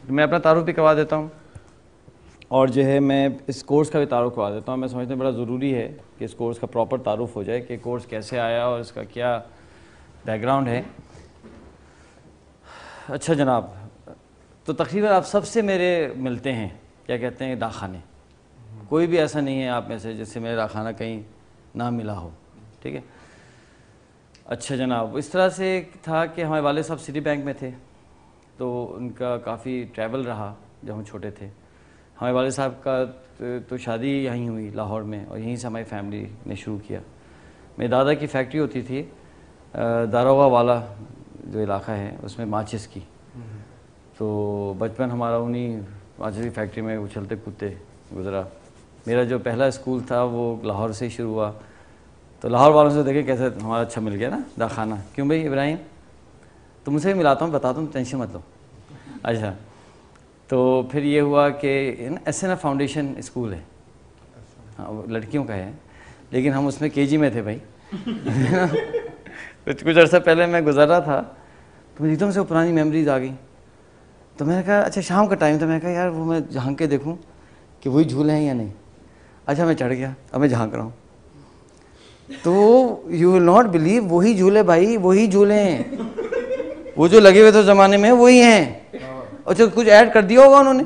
میں اپنا تعارف بھی کروا دیتا ہوں اور جو ہے میں اس کورس کا بھی تعارف کروا دیتا ہوں. میں سمجھتا ہوں بڑا ضروری ہے کہ اس کورس کا پراپر تعارف ہو جائے کہ کورس کیسے آیا اور اس کا کیا بیک گراؤنڈ ہے. اچھا جناب, تو تقریباً آپ سب سے میرے ملتے ہیں, کیا کہتے ہیں, داخانے. کوئی بھی ایسا نہیں ہے آپ میں سے جس سے میرا داخانہ کہیں نہ ملا ہو, ٹھیک ہے. اچھا جناب, اس طرح سے تھا کہ ہمارے والد صاحب سٹی بینک میں تھے, تو ان کا کافی ٹریول رہا جب ہم چھوٹے تھے. ہمارے والد صاحب کا تو شادی یہیں ہوئی لاہور میں, اور یہیں سے ہماری فیملی نے شروع کیا. میرے دادا کی فیکٹری ہوتی تھی داروغہ والا جو علاقہ ہے اس میں ماچس کی, تو بچپن ہمارا انہیں ماچس کی فیکٹری میں اچھلتے کودتے گزرا. میرا جو پہلا اسکول تھا وہ لاہور سے ہی شروع ہوا, تو لاہور والوں سے دیکھے کیسے ہمارا اچھا مل گیا نا داخانہ. کیوں بھائی ابراہیم, تم سے بھی ملاتا ہوں, بتاتا ہوں, ٹینشن مت لو. اچھا, تو پھر یہ ہوا کہ S N F foundation school ہے, ہاں وہ لڑکیوں کا ہے, لیکن ہم اس میں کے جی میں تھے بھائی. کچھ عرصہ پہلے میں گزر رہا تھا تو مجھے ایک دم سے وہ پرانی میموریز آ گئی. تو میں نے کہا اچھا شام کا ٹائم تھا, میں نے کہا یار وہ میں جھانک کے دیکھوں کہ وہی جھولے ہیں یا نہیں. اچھا میں چڑھ گیا, اب میں جھانک رہا ہوں, تو یو ول ناٹ بلیو وہی جھولے بھائی, وہی جھولے ہیں, وہ جو لگے ہوئے تھے زمانے میں وہی ہیں. اچھا کچھ ایڈ کر دیا ہوگا انہوں نے.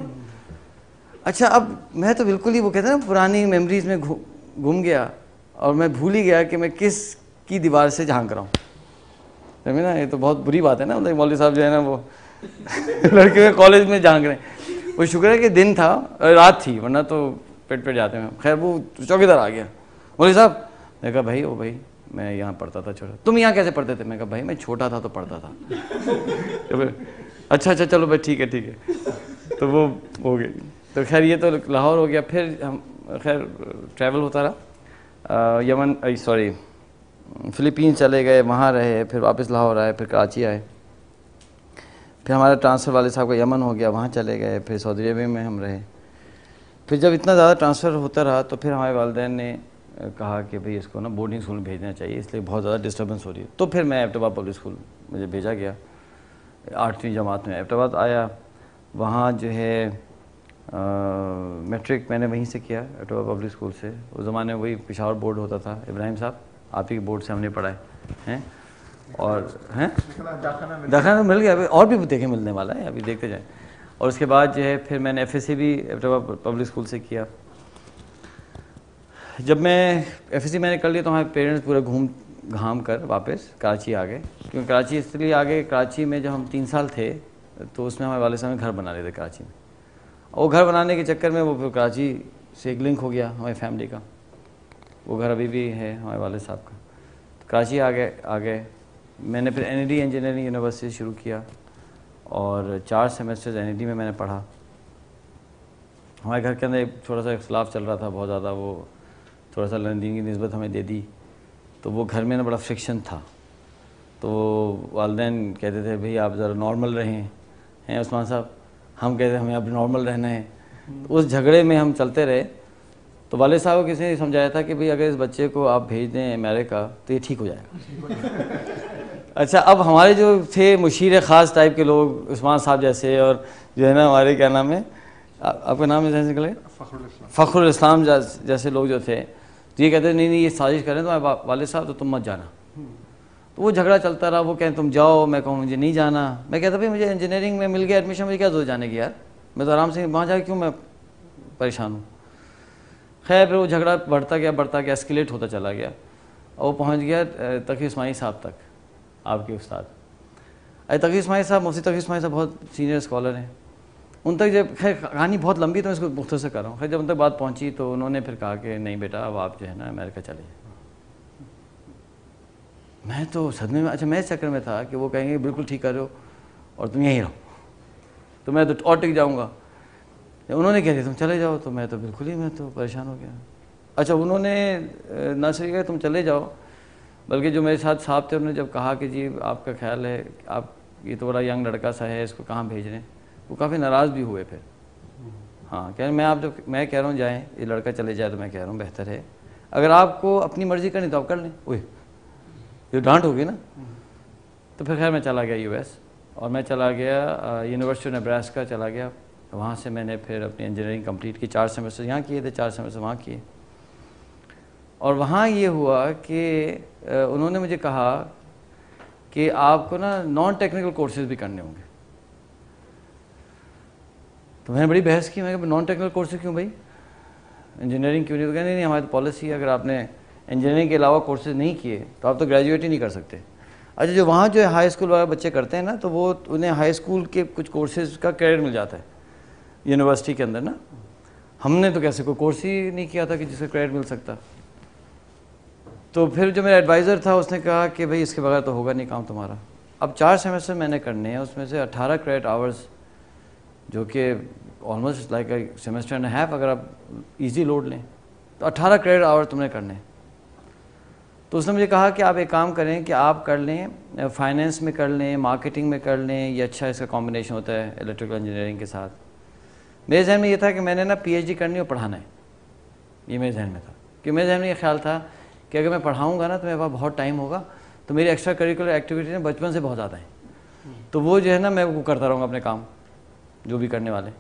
اچھا اب میں تو بالکل ہی وہ کہتے ہیں نا پرانی میموریز میں گھوم گیا, اور میں بھول ہی گیا کہ میں کس کی دیوار سے جھانک رہا ہوں. سمجھے نا, یہ تو بہت بری بات ہے نا. مولوی صاحب جو ہے نا وہ لڑکے کالج میں جھانک رہے ہیں. وہ شکر ہے کہ دن تھا, رات تھی, ورنہ تو پیٹ جاتے ہیں. خیر وہ چوکیدار آ گیا, مولوی صاحب. میں کہا بھائی او بھائی میں یہاں پڑھتا تھا چھوٹا. تم یہاں کیسے پڑھتے تھے؟ میں کہا بھائی میں چھوٹا تھا تو پڑھتا تھا. اچھا چلو بھائی ٹھیک ہے. تو وہ ہو گئی. تو خیر یہ تو لاہور ہو گیا. پھر ہم خیر ٹریول ہوتا رہا, یمن سوری فلپین چلے گئے, وہاں رہے, پھر واپس لاہور آئے, پھر کراچی آئے. پھر ہمارا ٹرانسفر والد صاحب کا یمن ہو گیا, وہاں چلے گئے, پھر سعودی عربیہ میں ہم رہے. پھر جب اتنا زیادہ ٹرانسفر ہوتا رہا تو پھر ہمارے والدین نے کہا کہ بھئی اس کو نا بورڈنگ اسکول میں بھیجنا چاہیے, اس لیے بہت زیادہ ڈسٹربنس ہو رہی ہے. تو پھر میں ایبٹ آباد پبلک اسکول مجھے بھیجا گیا. 8ویں جماعت میں ایبٹ آباد آیا, وہاں جو ہے میٹرک میں نے وہیں سے کیا, ایبٹ آباد پبلک اسکول سے. اس زمانے میں وہی پشاور بورڈ ہوتا تھا. ابراہیم صاحب آپ ہی کے بورڈ سے ہم نے پڑھا ہے, اور ہیں داخلہ مل گیا, اور بھی دیکھیں ملنے والا ہے, ابھی دیکھتے جائیں. اور اس کے بعد جو ہے پھر میں نے ایف ایس سی بھی ایبٹ آباد پبلک اسکول سے کیا. جب میں ایف ایس سی میں نے کر لیا تو ہمارے پیرنٹس پورے گھوم گھام کر واپس کراچی آ گئے. کیونکہ کراچی اس لیے آ گئے, کراچی میں جب ہم 3 سال تھے تو اس میں ہمارے والد صاحب نے گھر بنا لیے تھے کراچی میں. اور گھر بنانے کے چکر میں وہ پھر کراچی سے ایک لنک ہو گیا ہماری فیملی کا. وہ گھر ابھی بھی ہے ہمارے والد صاحب کا. تو کراچی آ گئے. میں نے پھر N E D engineering university شروع کیا, اور 4 سیمسٹرز این ای ڈی میں نے پڑھا. ہمارے گھر کے اندر ایک چھوٹا سا اختلاف چل رہا تھا بہت زیادہ, وہ تھوڑا سا لندین کی نسبت ہمیں دے دی, تو وہ گھر میں نا بڑا فرکشن تھا. تو والدین کہتے تھے بھئی آپ ذرا نارمل رہیں ہیں عثمان صاحب, ہم کہتے ہیں ہمیں اب نارمل رہنا ہے. تو اس جھگڑے میں ہم چلتے رہے. تو والد صاحب کو کسی نے سمجھایا تھا کہ بھئی اگر اس بچے کو آپ بھیج دیں امریکہ تو یہ ٹھیک ہو جائے گا. اچھا اب ہمارے جو تھے مشیر خاص ٹائپ کے لوگ, عثمان صاحب جیسے, اور جو ہے نا ہمارے کیا نام ہے, آپ کا نام ہے نکلے, فخر الاسلام جیسے لوگ جو تھے, تو یہ کہتے ہیں نہیں یہ سازش کریں تو والد صاحب تو تم مت جانا. تو وہ جھگڑا چلتا رہا. وہ کہیں تم جاؤ, میں کہوں مجھے نہیں جانا. میں کہتا بھائی مجھے انجینئرنگ میں مل گیا ایڈمیشن, مجھے کیا ضرورت جانے کی یار, میں تو آرام سے وہاں جا کے کیوں میں پریشان ہوں. خیر پھر وہ جھگڑا بڑھتا گیا, اسکلیٹ ہوتا چلا گیا, اور وہ پہنچ گیا تقی اسماعیل صاحب تک, آپ کے استاد. تقی اسماعیل صاحب, مفتی تقی اسماعیل صاحب بہت سینئر اسکالر ہیں. ان تک جب, خیر کہانی بہت لمبی تو میں اس کو مختصر کر رہا ہوں. خیر جب ان تک بات پہنچی تو انہوں نے پھر کہا کہ نہیں بیٹا اب آپ جو ہے نا امریکہ چلے جائیں. میں تو صدمے میں. اچھا میں اس چکر میں تھا کہ وہ کہیں گے بالکل ٹھیک کر رہے ہو اور تم یہیں رہو, تو میں تو اور ٹک جاؤں گا. انہوں نے کہہ دیا تم چلے جاؤ, تو میں تو بالکل ہی میں تو پریشان ہو گیا. اچھا انہوں نے نہ صرف کہا تم چلے جاؤ, بلکہ جو میرے ساتھ صاحب تھے انہوں نے جب کہا کہ جی آپ کا خیال ہے آپ یہ تو بڑا ینگ لڑکا سا ہے, اس کو کہاں بھیج رہے ہیں, وہ کافی ناراض بھی ہوئے پھر. ہاں کہ میں کہہ رہا ہوں جائیں, یہ لڑکا چلے جائے تو میں کہہ رہا ہوں بہتر ہے, اگر آپ کو اپنی مرضی کرنی تو آپ کر لیں. اوہ یہ ڈانٹ ہوگی نا. تو پھر خیر میں چلا گیا یو ایس. اور میں چلا گیا یونیورسٹی آف نیبراسکا چلا گیا. وہاں سے میں نے پھر اپنی انجینئرنگ کمپلیٹ کی. 4 سیمسٹر یہاں کیے تھے, 4 سیمسٹر وہاں کیے. اور وہاں یہ ہوا کہ انہوں نے مجھے کہا کہ آپ کو نا نان ٹیکنیکل کورسز بھی کرنے ہوں گے. تو میں نے بڑی بحث کی, میں کہ نان ٹیکنیکل کورسز کیوں بھائی, انجینئرنگ کیوں نہیں؟ تو کہا نہیں ہماری تو پالیسی ہے اگر آپ نے انجینئرنگ کے علاوہ کورسز نہیں کیے تو آپ تو گریجویٹ ہی نہیں کر سکتے. اچھا جو وہاں جو ہے ہائی اسکول والے بچے کرتے ہیں نا, تو وہ انہیں ہائی اسکول کے کچھ کورسز کا کریڈٹ مل جاتا ہے یونیورسٹی کے اندر نا. ہم نے تو کیسے کوئی کورس ہی نہیں کیا تھا کہ جس کا کریڈٹ مل سکتا. تو پھر جو میرا ایڈوائزر تھا اس نے کہا کہ بھائی اس کے بغیر تو ہوگا نہیں کام تمہارا. اب 4 سیمسٹر میں نے کرنے ہیں, اس میں سے 18 کریڈٹ آورز جو کہ almost like a semester and half اگر آپ ایزی لوڈ لیں تو 18 کریڈٹ آور تم نے کرنے. تو اس نے مجھے کہا کہ آپ ایک کام کریں کہ آپ کر لیں فائنینس میں کر لیں, مارکیٹنگ میں کر لیں, یہ اچھا اس کا کمبینیشن ہوتا ہے الیکٹریکل انجینئرنگ کے ساتھ. میرے ذہن میں یہ تھا کہ میں نے نا پی ایچ ڈی کرنی اور پڑھانا ہے, یہ میرے ذہن میں تھا. کہ میرے ذہن میں یہ خیال تھا کہ اگر میں پڑھاؤں گا نا تو میرے پاس بہت ٹائم ہوگا, تو میری ایکسٹرا کریکولر ایکٹیویٹیز بچپن سے بہت زیادہ ہیں, تو وہ جو ہے نا میں وہ کرتا رہوں گا اپنے کام جو بھی کرنے والے.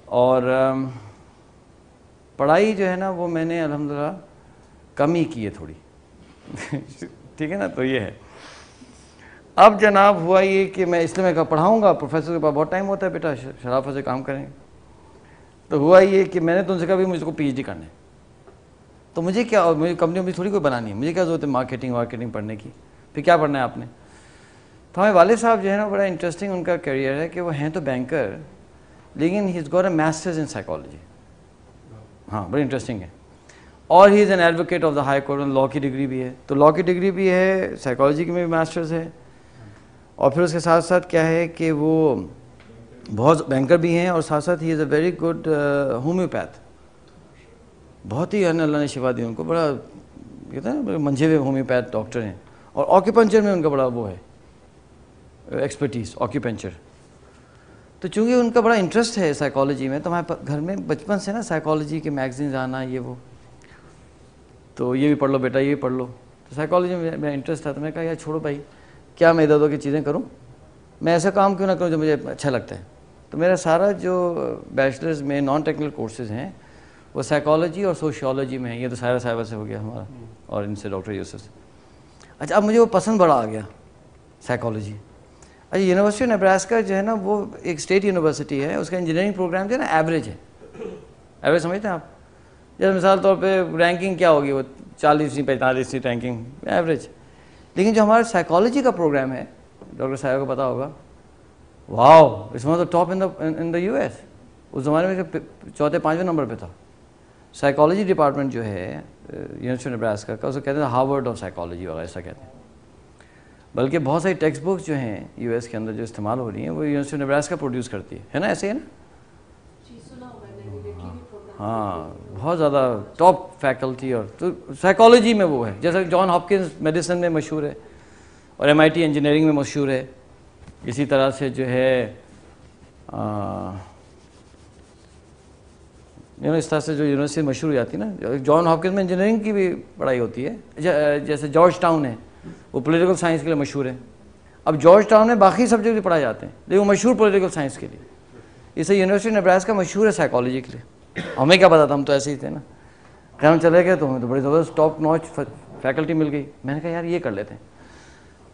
اور پڑھائی جو ہے نا وہ میں نے الحمدللہ کم ہی کی ہے تھوڑی. ٹھیک ہے نا, تو یہ ہے. اب جناب ہوا یہ کہ میں اس لیے میں کہا پڑھاؤں گا, پروفیسر کے پاس بہت ٹائم ہوتا ہے بیٹا, شرافت سے کام کریں. تو ہوا یہ کہ میں نے تو ان سے کہا بھی مجھ کو پی ایچ ڈی کرنا ہے. تو مجھے کیا, اور مجھے کمپنی بھی تھوڑی کوئی بنانی ہے, مجھے کیا ضرورت ہے مارکیٹنگ پڑھنے کی, پھر کیا پڑھنا ہے آپ نے. تو ہمارے والد صاحب جو ہے نا بڑا انٹرسٹنگ ان کا کیریئر ہے کہ وہ ہیں تو بینکر لیکن he is got a masters in psychology. ہاں بڑی انٹرسٹنگ ہے. اور he is an advocate of the high court, لاء کی ڈگری بھی ہے, تو لاء کی ڈگری بھی ہے, سائیکالوجی کی میں بھی ماسٹرز ہے. اور پھر اس کے ساتھ ساتھ کیا ہے کہ وہ بہت بینکر بھی ہیں, اور ساتھ ساتھ ہی از اے ویری گڈ ہومیوپیتھ. بہت ہی اللہ نے شفا دی ان کو, بڑا کہتے ہیں نا منجھے ہوئے ہومیوپیتھ ڈاکٹر ہیں. اور آکیپنچر میں ان کا بڑا وہ ہے ایکسپرٹیز, آکیپنچر. تو چونکہ ان کا بڑا انٹرسٹ ہے سائیکالوجی میں, تو ہمارے گھر میں بچپن سے نا سائیکالوجی کے میگزینز آنا یہ وہ, تو یہ بھی پڑھ لو بیٹا, یہ بھی پڑھ لو. تو سائیکالوجی میں میرا انٹرسٹ تھا, تو میں نے کہا یار چھوڑو بھائی, کیا میں ادھر ادھر کی چیزیں کروں, میں ایسا کام کیوں نہ کروں جو مجھے اچھا لگتا ہے. تو میرا سارا جو بیچلرز میں نان ٹیکنیکل کورسز ہیں وہ سائیکالوجی اور سوشیولوجی میں ہیں. یہ تو سارا صاحبہ سے ہو گیا ہمارا, اور ان سے ڈاکٹر یوسف سے. اچھا اب مجھے وہ پسند بڑا آ گیا سائیکالوجی. اچھا یونیورسٹی آف نیبراسکا جو ہے نا وہ ایک اسٹیٹ یونیورسٹی ہے, اس کا انجینئرنگ پروگرام جو ہے نا ایوریج ہے. ایوریج سمجھتے ہیں آپ, جیسے مثال طور پہ رینکنگ کیا ہوگی, وہ 40ویں 45ویں رینکنگ ایوریج. لیکن جو ہمارا سائیکالوجی کا پروگرام ہے, ڈاکٹر صاحب کو پتا ہوگا, wow it's one of the top in the U S. اس زمانے میں 4 5 نمبر پہ تھا. سائیکالوجی ڈپارٹمنٹ جو ہے یونیورسٹی آف نیبراسکا کا, اسے کہتے ہیں ہارورڈ آف سائیکالوجی وغیرہ ایسا کہتے ہیں. بلکہ بہت ساری ٹیکسٹ بکس جو ہیں یو ایس کے اندر جو استعمال ہو رہی ہیں وہ یونیورسٹی آف نیبراسکا پروڈیوس کرتی ہے نا, ایسے ہے نا. ہاں بہت زیادہ ٹاپ فیکلٹی, اور تو سائیکالوجی میں وہ ہے, جیسے جان ہاپکنز میڈیسن میں مشہور ہے, اور MIT انجینئرنگ میں مشہور ہے. اسی طرح سے جو ہے اس طرح سے جو یونیورسٹی مشہور ہو جاتی ہے نا, جان ہاپکنز میں انجینئرنگ کی بھی پڑھائی ہوتی ہے. جیسے جارج ٹاؤن ہے, وہ پولیٹیکل سائنس کے لیے مشہور ہے. اب جارج ٹاؤن میں باقی سبجیکٹ بھی پڑھائے جاتے ہیں, لیکن وہ مشہور پولیٹیکل سائنس کے لیے. اسے یونیورسٹی نیبراسکا مشہور ہے سائیکالوجی کے لیے. ہمیں کیا پتا تھا, ہم تو ایسے ہی تھے نا. خیر ہم چلے گئے تو ہمیں تو بڑی زبردست ٹاپ نوچ فیکلٹی مل گئی. میں نے کہا یار یہ کر لیتے ہیں.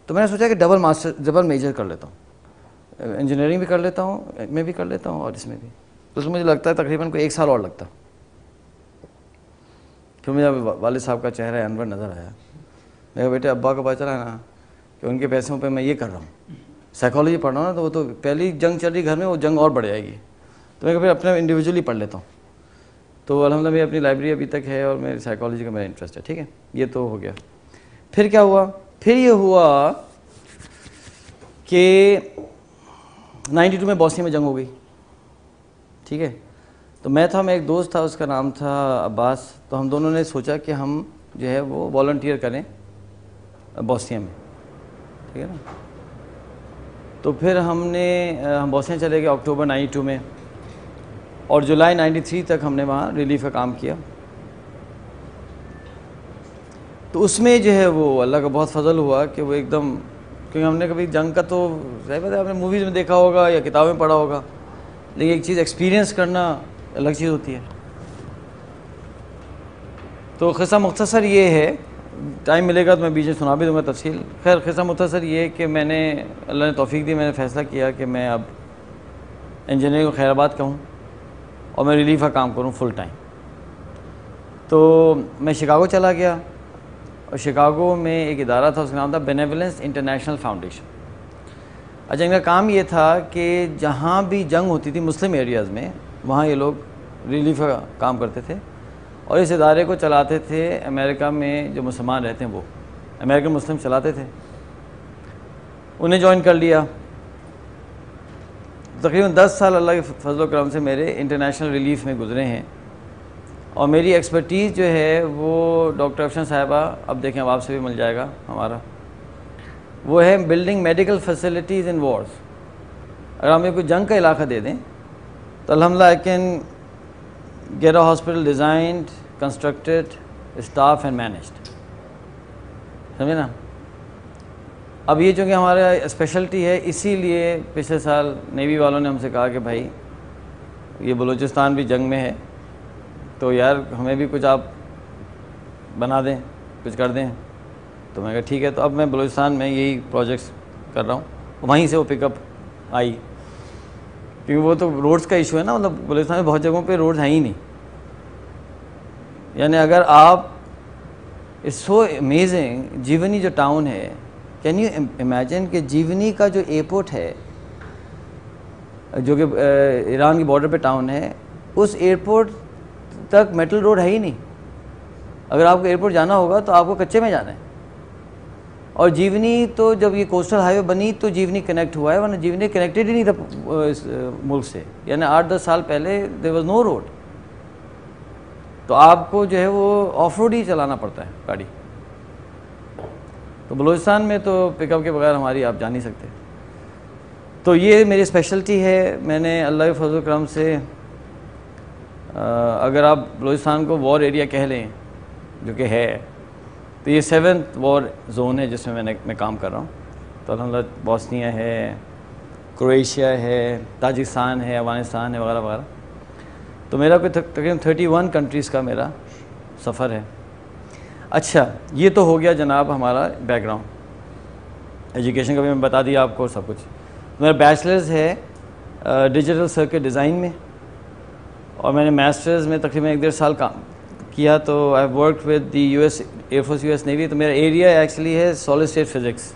تو میں نے سوچا کہ ڈبل میجر کر لیتا ہوں, انجینئرنگ بھی کر لیتا ہوں, میں بھی کر لیتا ہوں اور اس میں بھی. تو اس میں مجھے لگتا ہے تقریباً کوئی 1 سال اور لگتا. پھر مجھے والد صاحب کا چہرہ انور نظر آیا. میرے بیٹے ابا کو پتا چلا نا کہ ان کے پیسوں پہ میں یہ کر رہا ہوں, سائیکالوجی پڑھ رہا ہوں نا, تو وہ تو پہلی جنگ چل رہی گھر میں, وہ جنگ اور بڑھ جائے گی. تو میں پھر اپنا انڈیویجولی پڑھ لیتا ہوں. تو الحمدللہ میری اپنی لائبریری ابھی تک ہے, اور میری سائیکالوجی کا میرا انٹرسٹ ہے. ٹھیک ہے, یہ تو ہو گیا. پھر کیا ہوا, پھر یہ ہوا کہ 92 میں بوسنیا میں جنگ ہو گئی. ٹھیک ہے, تو میں تھا, میں ایک دوست تھا, اس کا نام تھا عباس. تو ہم دونوں نے سوچا کہ ہم جو ہے وہ والنٹیئر کریں بوسنیا میں. ٹھیک ہے نا. تو پھر ہم بوسنیا چلے گئے اکتوبر 92 میں, اور جولائی 93 تک ہم نے وہاں ریلیف کا کام کیا. تو اس میں جو ہے وہ اللہ کا بہت فضل ہوا کہ وہ ایک دم کیونکہ ہم نے کبھی جنگ کا تو ظاہر بات ہے آپ نے موویز میں دیکھا ہوگا یا کتابیں پڑھا ہوگا، لیکن ایک چیز ایکسپیرینس کرنا الگ چیز ہوتی ہے. تو قصہ مختصر یہ ہے، ٹائم ملے گا تو میں بیچ میں سنا بھی دوں گا تفصیل. خیر قصہ مختصر یہ کہ میں نے، اللہ نے توفیق دی، میں نے فیصلہ کیا کہ میں اب انجینئرنگ کو خیر آباد کا ہوں اور میں ریلیف کا کام کروں فل ٹائم. تو میں شکاگو چلا گیا، اور شکاگو میں ایک ادارہ تھا، اس کا نام تھا بینیولنس انٹرنیشنل فاؤنڈیشن. اچھا ان کا کام یہ تھا کہ جہاں بھی جنگ ہوتی تھی مسلم ایریاز میں، وہاں یہ لوگ ریلیف کا کام کرتے تھے، اور اس ادارے کو چلاتے تھے امریکہ میں جو مسلمان رہتے ہیں، وہ امریکن مسلم چلاتے تھے. انہیں جوائن کر لیا. تقریباً 10 سال اللہ کے فضل و کرم سے میرے انٹرنیشنل ریلیف میں گزرے ہیں، اور میری ایکسپرٹیز جو ہے وہ ڈاکٹر افشان صاحبہ، اب دیکھیں اب آپ سے بھی مل جائے گا ہمارا، وہ ہے بلڈنگ میڈیکل فیسلٹیز ان وارز. اگر ہمیں کوئی جنگ کا علاقہ دے دیں تو الحمدللہ I can get a hospital designed, constructed, staff and managed. سمجھے نا. اب یہ چونکہ ہمارا اسپیشلٹی ہے، اسی لیے پچھلے سال نیوی والوں نے ہم سے کہا کہ بھائی یہ بلوچستان بھی جنگ میں ہے، تو یار ہمیں بھی کچھ آپ بنا دیں، کچھ کر دیں. تو میں کہا ٹھیک ہے. تو اب میں بلوچستان میں یہی پروجیکٹس کر رہا ہوں. وہیں سے وہ پک اپ آئی، کیونکہ وہ تو روڈز کا ایشو ہے نا، مطلب بلوچستان میں بہت جگہوں پہ روڈز ہیں ہی نہیں. یعنی اگر آپ، اٹس سو امیزنگ، جیونی جو ٹاؤن ہے، کین یو امیجن کہ جیونی کا جو ایئرپورٹ ہے، جو کہ ایران کی بارڈر پہ ٹاؤن ہے، اس ایئرپورٹ تک میٹل روڈ ہے ہی نہیں. اگر آپ کو ایئرپورٹ جانا ہوگا تو آپ کو کچے میں جانا ہے. اور جیونی تو جب یہ کوسٹل ہائی وے بنی تو جیونی کنیکٹ ہوا ہے، ورنہ جیونی کنیکٹڈ ہی نہیں تھا اس ملک سے. یعنی 8-10 سال پہلے دیر واز نو روڈ. تو آپ کو جو ہے وہ آف روڈ ہی چلانا پڑتا ہے گاڑی. تو بلوچستان میں تو پک اپ کے بغیر ہماری آپ جا نہیں سکتے. تو یہ میری اسپیشلٹی ہے. میں نے اللہ کے فضل و کرم سے، اگر آپ بلوچستان کو وار ایریا کہہ لیں، جو کہ ہے، تو یہ 7th وار زون ہے جس میں میں کام کر رہا ہوں. تو الحمدللہ بوسنیا ہے، کرویشیا ہے، تاجکستان ہے، افغانستان ہے، وغیرہ وغیرہ. تو میرا کوئی تقریباً 31 کنٹریز کا میرا سفر ہے. اچھا یہ تو ہو گیا جناب ہمارا بیک گراؤنڈ. ایجوکیشن کا بھی میں بتا دیا آپ کو سب کچھ. میرا بیچلرز ہے ڈیجیٹل سرکٹ ڈیزائن میں، اور میں نے ماسٹرز میں تقریباً 1-1.5 سال کام کیا. تو I work with the US air force US navy. تو میرا ایریا ایکچولی ہے سالڈ اسٹیٹ فزکس.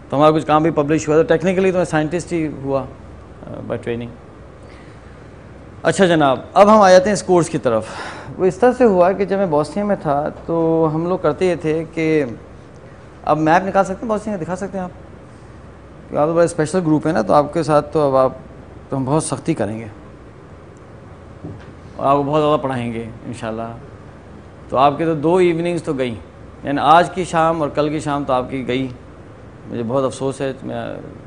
تو ہمارا کچھ کام بھی پبلش ہوا. تو ٹیکنیکلی تو میں سائنٹسٹ ہی ہوا بائی ٹریننگ. اچھا جناب، اب ہم آ جاتے ہیں اس کورس کی طرف. وہ اس طرح سے ہوا کہ جب میں بوسنیا میں تھا تو ہم لوگ کرتے یہ تھے کہ، اب میپ نکال سکتے ہیں بوسنیا کا، دکھا سکتے ہیں آپ؟ آپ تو بڑا اسپیشل گروپ ہے نا، تو آپ کے ساتھ تو اب آپ، تو ہم بہت سختی کریں گے اور آپ کو بہت زیادہ پڑھائیں گے انشاءاللہ. تو آپ کے تو 2 ایوننگز تو گئی، یعنی آج کی شام اور کل کی شام تو آپ کی گئی. مجھے بہت افسوس ہے،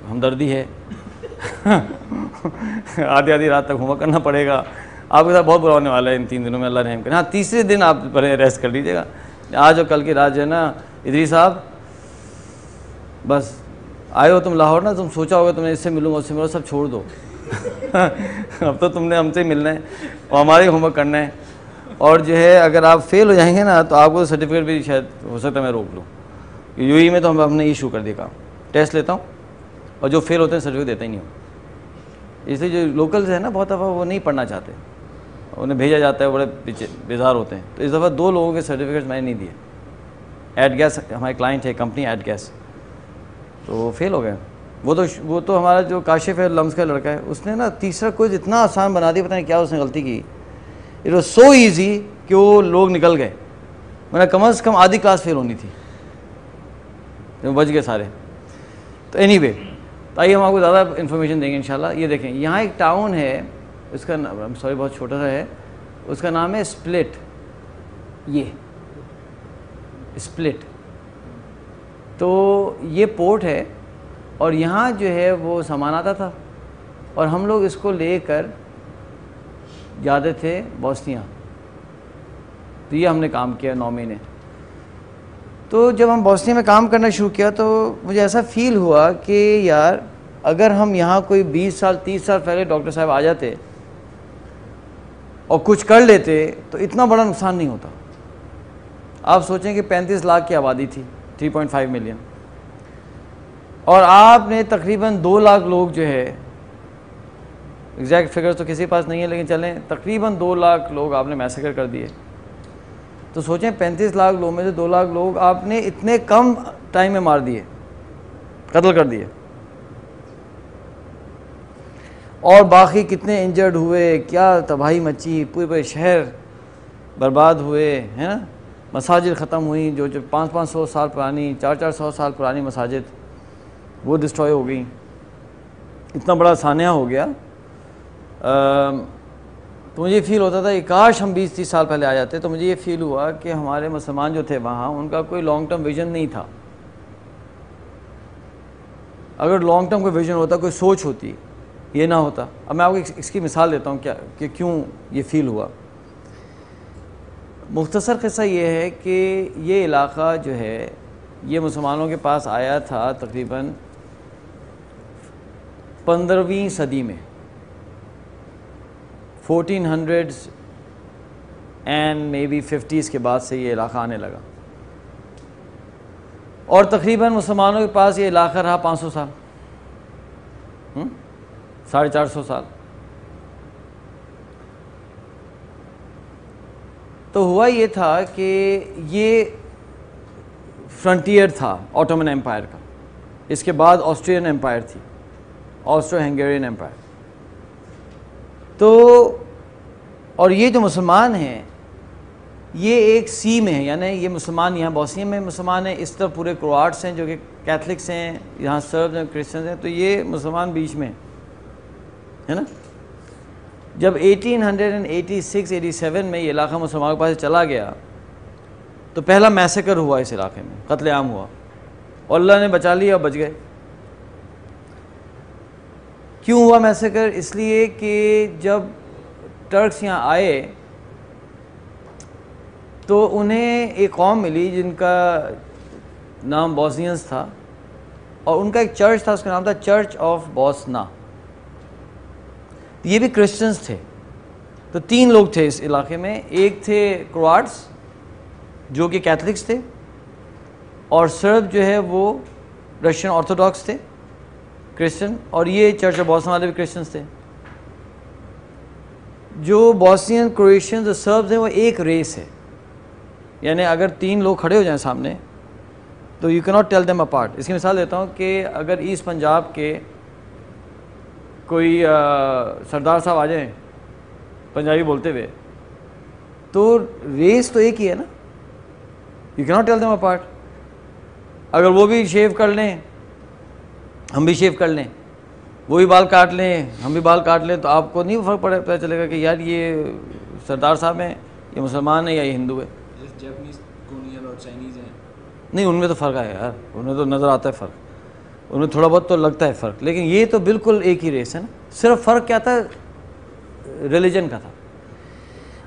ہمدردی ہے. آدھی رات تک ہوم ورک کرنا پڑے گا. آپ کے ساتھ بہت برا ہونے والا ہے ان 3 دنوں میں، اللہ رحم کرے. ہاں تیسرے دن آپ ریسٹ کر لیجیے گا. آج اور کل کی رات جو ہے نا ادریس صاحب، بس آئے ہو تم لاہور نا، تم سوچا ہوگا تم نے اس سے ملوں گا اس سے ملوں، سب چھوڑ دو. اب تو تم نے ہم سے ملنا ہے اور ہمارے ہوم ورک کرنا ہے. اور جو ہے اگر آپ فیل ہو جائیں گے نا تو آپ کو سرٹیفکیٹ بھی شاید ہو سکتا ہے میں روک لوں. UAE میں تو ہم نے ایشو کر دیا کام، ٹیسٹ لیتا ہوں اور جو فیل ہوتے ہیں سرٹیفکیٹ دیتا ہی نہیں ہوں. اس لیے جو لوکلز ہیں نا بہت دفعہ وہ نہیں پڑھنا چاہتے، انہیں بھیجا جاتا ہے، بڑے بیزار ہوتے ہیں. تو اس دفعہ 2 لوگوں کے سرٹیفکیٹس میں نے نہیں دیے. ایڈ گیس ہمارے کلائنٹ ہے کمپنی ایڈ گیس، تو وہ فیل ہو گئے. وہ تو ہمارا جو کاشف ہے لمس کا لڑکا ہے، اس نے نا تیسرا کوئز اتنا آسان بنا دیا، پتہ نہیں کیا اس نے غلطی کی. اٹ واز سو ایزی کہ وہ لوگ نکل گئے. میں نے کم از کم آدھی کلاس فیل ہونی تھی، بچ گئے سارے. تو اینی وے، آئیے ہم آپ کو زیادہ انفارمیشن دیں گے انشاءاللہ. یہ دیکھیں یہاں ایک ٹاؤن ہے، اس کا سوری بہت چھوٹا سا ہے، اس کا نام ہے اسپلٹ. یہ اسپلٹ، تو یہ پورٹ ہے اور یہاں جو ہے وہ سامان آتا تھا اور ہم لوگ اس کو لے کر جاتے تھے بوسنیا. تو یہ ہم نے کام کیا 9 مہینے. تو جب ہم بوسنیا میں کام کرنا شروع کیا تو مجھے ایسا فیل ہوا کہ یار اگر ہم یہاں کوئی 20 سال 30 سال پہلے ڈاکٹر صاحب آ جاتے اور کچھ کر لیتے تو اتنا بڑا نقصان نہیں ہوتا. آپ سوچیں کہ 35 لاکھ کی آبادی تھی, 3.5 ملین, اور آپ نے تقریباً 2 لاکھ لوگ جو ہے, ایگزیکٹ فگرز تو کسی پاس نہیں ہے لیکن چلیں تقریباً 2 لاکھ لوگ آپ نے میسیکر کر دیے. تو سوچیں 35 لاکھ لوگوں میں سے 2 لاکھ لوگ آپ نے اتنے کم ٹائم میں مار دیے, قتل کر دیے, اور باقی کتنے انجرڈ ہوئے, کیا تباہی مچی, پورے پورے شہر برباد ہوئے ہیں نا, مساجد ختم ہوئیں, جو 500 سال پرانی 400 سال پرانی مساجد وہ ڈسٹروائے ہو گئیں. اتنا بڑا سانحہ ہو گیا. تو مجھے فیل ہوتا تھا کہ کاش ہم 20-30 سال پہلے آ جاتے. تو مجھے یہ فیل ہوا کہ ہمارے مسلمان جو تھے وہاں ان کا کوئی لانگ ٹرم ویژن نہیں تھا. اگر لانگ ٹرم کوئی ویژن ہوتا, کوئی سوچ ہوتی, یہ نہ ہوتا. اب میں آپ کو اس کی مثال دیتا ہوں کہ کیوں یہ فیل ہوا. مختصر قصہ یہ ہے کہ یہ علاقہ جو ہے یہ مسلمانوں کے پاس آیا تھا تقریباً 15ویں صدی میں, 1400s and may be 50s کے بعد سے یہ علاقہ آنے لگا, اور تقریباً مسلمانوں کے پاس یہ علاقہ رہا 500 سال, 450 سال. تو ہوا یہ تھا کہ یہ فرنٹیئر تھا آٹومن ایمپائر کا. اس کے بعد آسٹرین ایمپائر تھی, آسٹرو ہنگیرین ایمپائر. تو اور یہ جو مسلمان ہیں یہ ایک سی میں ہیں, یعنی یہ مسلمان یہاں بوسنیا میں مسلمان ہیں, اس طرف پورے کروآٹس ہیں جو کہ کیتھلکس ہیں, یہاں سربز ہیں, کرسچنز ہیں. تو یہ مسلمان بیچ میں ہے نا. جب 1886-87 میں یہ علاقہ مسلمانوں کے پاس چلا گیا تو پہلا میسیکر ہوا اس علاقے میں, قتل عام ہوا, اور اللہ نے بچا لیا, بچ گئے. کیوں ہوا میسیکر؟ اس لیے کہ جب ٹرکس یہاں آئے تو انہیں ایک قوم ملی جن کا نام بوسنینز تھا, اور ان کا ایک چرچ تھا, اس کا نام تھا چرچ آف بوسنا. یہ بھی کرسچنز تھے. تو 3 لوگ تھے اس علاقے میں, ایک تھے کروآٹس جو کہ کیتھلکس تھے, اور سرب جو ہے وہ رشین آرتھوڈاکس تھے, کرسچن, اور یہ چرچ آف بوسنا والے بھی کرسچنز تھے. جو بوسنین, کرویشینز اور سربز ہیں وہ ایک ریس ہے, یعنی اگر 3 لوگ کھڑے ہو جائیں سامنے تو یو کی ناٹ ٹیل دیم اپارٹ. اس کی مثال دیتا ہوں کہ اگر ایسٹ پنجاب کے کوئی سردار صاحب آ جائیں پنجابی بولتے ہوئے تو ریس تو ایک ہی ہے نا, یو کی ناٹ ٹیل دیم اپارٹ. اگر وہ بھی شیو کر لیں ہم بھی شیو کر لیں, وہ بھی بال کاٹ لیں ہم بھی بال کاٹ لیں, تو آپ کو نہیں فرق پتہ چلے گا کہ یار یہ سردار صاحب ہیں, یہ مسلمان ہیں یا یہ ہندو ہے. جیپنیز کولونیل اور چائنیز ہیں, نہیں ان میں تو فرق ہے یار, ان میں تو نظر آتا ہے فرق, ان میں تھوڑا بہت تو لگتا ہے فرق, لیکن یہ تو بالکل ایک ہی ریس ہے نا. صرف فرق کیا تھا؟ ریلیجن کا تھا.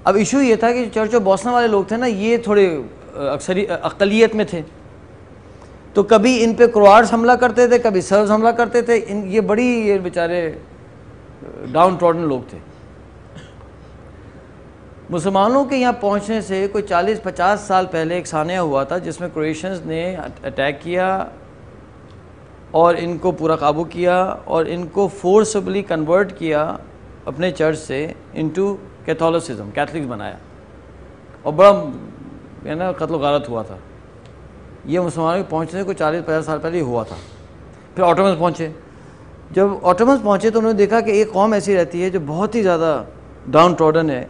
اب ایشو یہ تھا کہ چرچ آف بوسنا والے لوگ تھے نا, یہ تھوڑے اقلیت میں تھے, تو کبھی ان پہ کروآٹس حملہ کرتے تھے, کبھی سربز حملہ کرتے تھے. یہ بڑی یہ بیچارے ڈاؤن ٹروڈن لوگ تھے. مسلمانوں کے یہاں پہنچنے سے کوئی 40-50 سال پہلے ایک سانحہ ہوا تھا جس میں کرویشنز نے اٹیک کیا اور ان کو پورا قابو کیا, اور ان کو فورسبلی کنورٹ کیا اپنے چرچ سے انٹو کیتھولسزم, کیتھلکس بنایا, اور بڑا ہے نا قتل و غارت ہوا تھا. یہ مسلمانوں کے پہنچنے سے کوئی 40-50 سال پہلے ہوا تھا. پھر آٹومنز پہنچے. جب آٹومنز پہنچے تو انہوں نے دیکھا کہ ایک قوم ایسی رہتی ہے جو بہت ہی زیادہ ڈاؤن ٹروڈن ہے.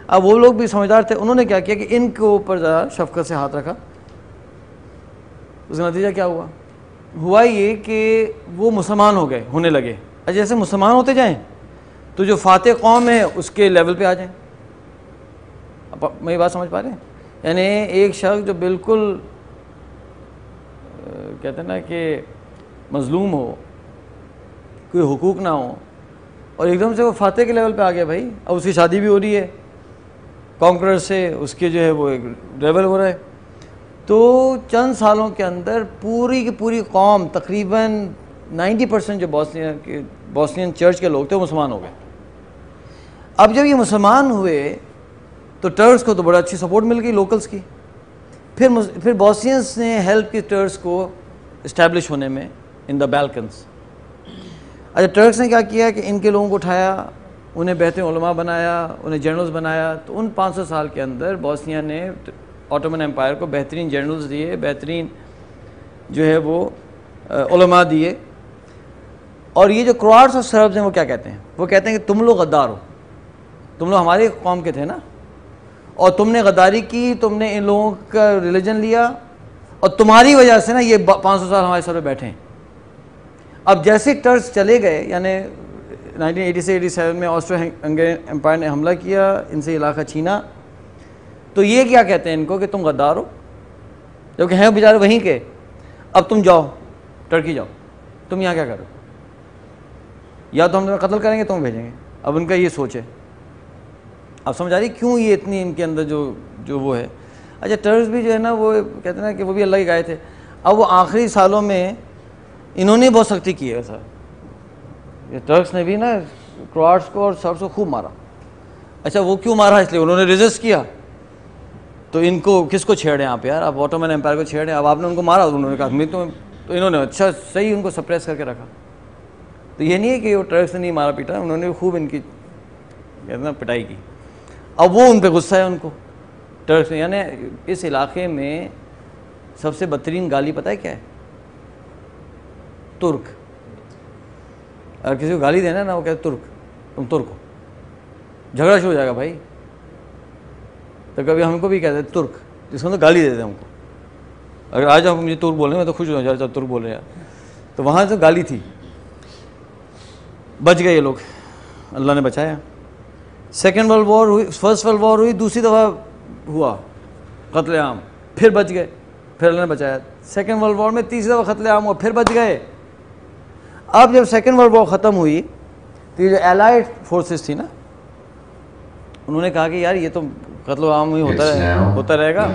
اب وہ لوگ بھی سمجھدار تھے, انہوں نے کیا کیا کہ ان کے اوپر ذرا شفقت سے ہاتھ رکھا. اس کا نتیجہ کیا ہوا؟ ہوا یہ کہ وہ مسلمان ہو گئے, ہونے لگے. جیسے مسلمان ہوتے جائیں تو جو فاتح قوم ہے اس کے لیول پہ آ جائیں. اب میری بات سمجھ پا رہے ہیں؟ یعنی ایک شخص جو بالکل کہتے ہیں نا کہ مظلوم ہو, کوئی حقوق نہ ہو, اور ایک دم سے وہ فاتح کے لیول پہ آ گیا بھائی. اب اس کی شادی بھی ہو رہی ہے کانکرر سے, اس کے جو ہے وہ ایک لیول ہو رہا ہے. تو چند سالوں کے اندر پوری کی پوری قوم تقریباً 90% جو بوسنین چرچ کے لوگ تھے وہ مسلمان ہو گئے. اب جب یہ مسلمان ہوئے تو ٹرکس کو تو بڑا اچھی سپورٹ مل گئی لوکلس کی. پھر بوسنینس نے ہیلپ کی ٹرکس کو اسٹیبلش ہونے میں ان دا بیلکنس. اچھا ٹرکس نے کیا کیا کہ ان کے لوگوں کو اٹھایا, انہیں بہترین علماء بنایا, انہیں جنرلز بنایا. تو ان 500 سال کے اندر بوسنیا نے آٹومن امپائر کو بہترین جنرلز دیے, بہترین جو ہے وہ علماء دیے. اور یہ جو کروآٹس اور سربز ہیں وہ کیا کہتے ہیں؟ وہ کہتے ہیں کہ تم لوگ غدار ہو, تم لوگ ہماری قوم کے تھے نا, اور تم نے غداری کی, تم نے ان لوگوں کا ریلیجن لیا, اور تمہاری وجہ سے نا یہ 500 سال ہمارے سر پہ بیٹھے ہیں. اب جیسے ٹرکس چلے گئے, یعنی 1987 میں آسٹرو ہنگیرین امپائر نے حملہ کیا, ان سے علاقہ چھینا, تو یہ کیا کہتے ہیں ان کو کہ تم غدار ہو, جبکہ ہیں بیچارے وہیں کے. اب تم جاؤ ٹرکی جاؤ, تم یہاں کیا کرو, یا تو ہم تمہیں قتل کریں گے تمہیں بھیجیں گے. اب ان کا یہ سوچ ہے. اب سمجھ آ رہی کیوں یہ اتنی ان کے اندر جو وہ ہے. اچھا ٹرکس بھی جو ہے نا وہ کہتے ہیں نا کہ وہ بھی اللہ کی گائے تھے. اب وہ آخری سالوں میں انہوں نے بہت سختی کی ہے سر, یہ ٹرکس نے بھی نا کروآٹس کو اور سربس کو خوب مارا. اچھا وہ کیوں مارا؟ اس لیے انہوں نے ریزسٹ کیا. تو ان کو کس کو چھیڑیں آپ یار, آپ آٹومن امپائر کو چھیڑیں. اب آپ نے ان کو مارا, انہوں نے کہا میں تو انہوں نے اچھا صحیح ان کو سپریس کر کے رکھا. تو یہ نہیں ہے کہ وہ ٹرکس نے نہیں مارا پیٹا, انہوں نے خوب ان کی کہتے نا پٹائی کی. اب وہ ان پہ غصہ ہے ان کو ٹرکس نے. یعنی اس علاقے میں سب سے بدترین گالی پتہ ہے کیا ہے؟ ترک. اگر کسی کو گالی دینا نا وہ کہتے ترک, تم ترک ہو, جھگڑا شروع ہو جائے گا بھائی. تو کبھی ہم کو بھی کہتے ہیں ترک, جس کو تو گالی دیتے ہیں ہم کو. اگر آج آپ مجھے ترک بولیں میں تو خوش ہو جاؤں, ترک بول رہے ہیں یار. تو وہاں تو گالی تھی. بچ گئے یہ لوگ, اللہ نے بچایا. سیکنڈ ورلڈ وار ہوئی, فرسٹ ورلڈ وار ہوئی, دوسری دفعہ ہوا قتل عام, پھر بچ گئے, پھر اللہ نے بچایا. سیکنڈ ورلڈ وار میں تیسری دفعہ قتل عام ہوا, پھر بچ گئے. اب جب سیکنڈ ورلڈ وار ختم ہوئی تو یہ جو الائڈ فورسز تھی نا, انہوں نے کہا کہ یار یہ تو قتل عام ہی ہوتا رہے گا.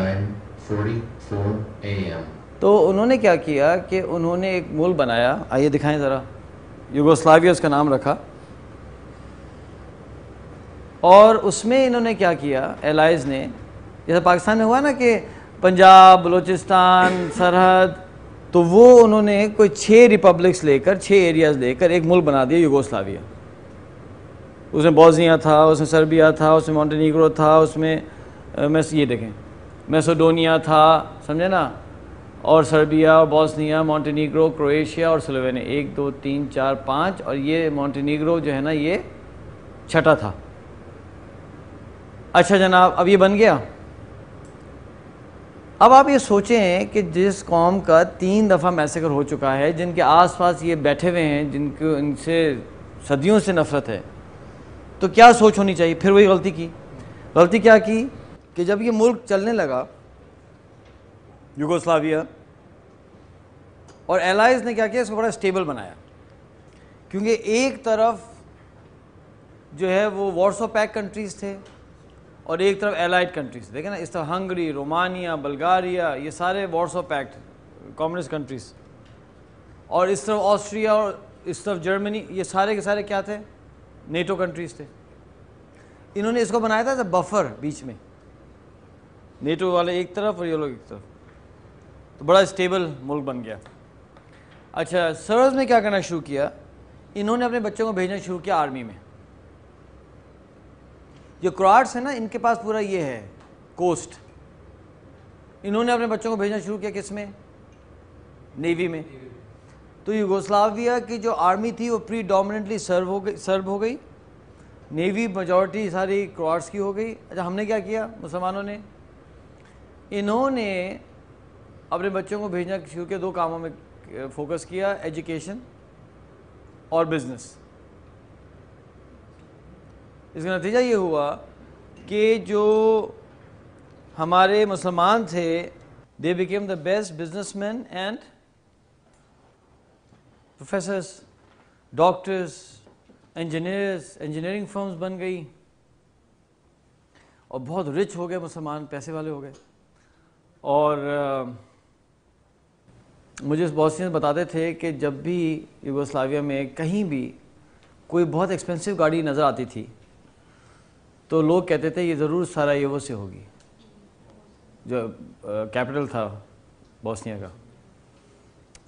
تو انہوں نے کیا کیا کہ انہوں نے ایک ملک بنایا, آئیے دکھائیں ذرا, یوگوسلاویا اس کا نام رکھا. اور اس میں انہوں نے کیا کیا الائز نے, جیسے پاکستان میں ہوا نا کہ پنجاب, بلوچستان, سرحد, تو وہ انہوں نے کوئی 6 ریپبلکس لے کر, 6 ایریاز لے کر ایک ملک بنا دیا یوگوسلاویا. اس میں بوسنیا تھا, اس میں سربیا تھا, اس میں مونٹینیگرو تھا, اس میں یہ دیکھیں میسوڈونیا تھا, سمجھے نا, اور سربیا اور بوسنیا, مونٹینیگرو, کرویشیا اور سلووینیا, 1 2 3 4 5, اور یہ مونٹینیگرو جو ہے نا یہ چھٹا تھا. اچھا جناب, اب یہ بن گیا. اب آپ یہ سوچیں کہ جس قوم کا 3 دفعہ میسیکر ہو چکا ہے, جن کے آس پاس یہ بیٹھے ہوئے ہیں, جن کو ان سے صدیوں سے نفرت ہے, تو کیا سوچ ہونی چاہیے؟ پھر وہی غلطی کی. غلطی کیا کی کہ جب یہ ملک چلنے لگا یوگوسلاویا, اور الائز نے کیا کیا, اس کو بڑا اسٹیبل بنایا. کیونکہ ایک طرف جو ہے وہ وارسو پیک کنٹریز تھے اور ایک طرف الائڈ کنٹریز. دیکھیں نا, اس طرف ہنگری, رومانیا, بلغاریہ, یہ سارے وارسو پیکٹ کمیونسٹ کنٹریز, اور اس طرف آسٹریا اور اس طرف جرمنی, یہ سارے کے سارے کیا تھے؟ نیٹو کنٹریز تھے. انہوں نے اس کو بنایا تھا بفر بیچ میں, نیٹو والے ایک طرف اور یہ لوگ ایک طرف, تو بڑا اسٹیبل ملک بن گیا. اچھا سربز نے کیا کرنا شروع کیا, انہوں نے اپنے بچوں کو بھیجنا شروع کیا آرمی میں. جو کروآٹس ہیں نا, ان کے پاس پورا یہ ہے کوسٹ, انہوں نے اپنے بچوں کو بھیجنا شروع کیا کس میں؟ نیوی میں. تو یوگوسلاویا کی جو آرمی تھی وہ پری ڈومیننٹلی سرب ہو گئی, نیوی میجورٹی ساری کروآٹس کی ہو گئی. اچھا ہم نے کیا کیا مسلمانوں نے, انہوں نے اپنے بچوں کو بھیجنا شروع کیا, 2 کاموں میں فوکس کیا, ایجوکیشن اور بزنس. اس کا نتیجہ یہ ہوا کہ جو ہمارے مسلمان تھے, they became the best businessmen and professors, doctors, engineers, engineering firms بن گئی, اور بہت رچ ہو گئے مسلمان, پیسے والے ہو گئے. اور مجھے اس بوسنین بتاتے تھے کہ جب بھی یوگوسلاویا میں کہیں بھی کوئی بہت ایکسپینسو گاڑی نظر آتی تھی تو لوگ کہتے تھے یہ ضرور سراییوو سے ہوگی، جو کیپٹل تھا بوسنیا کا۔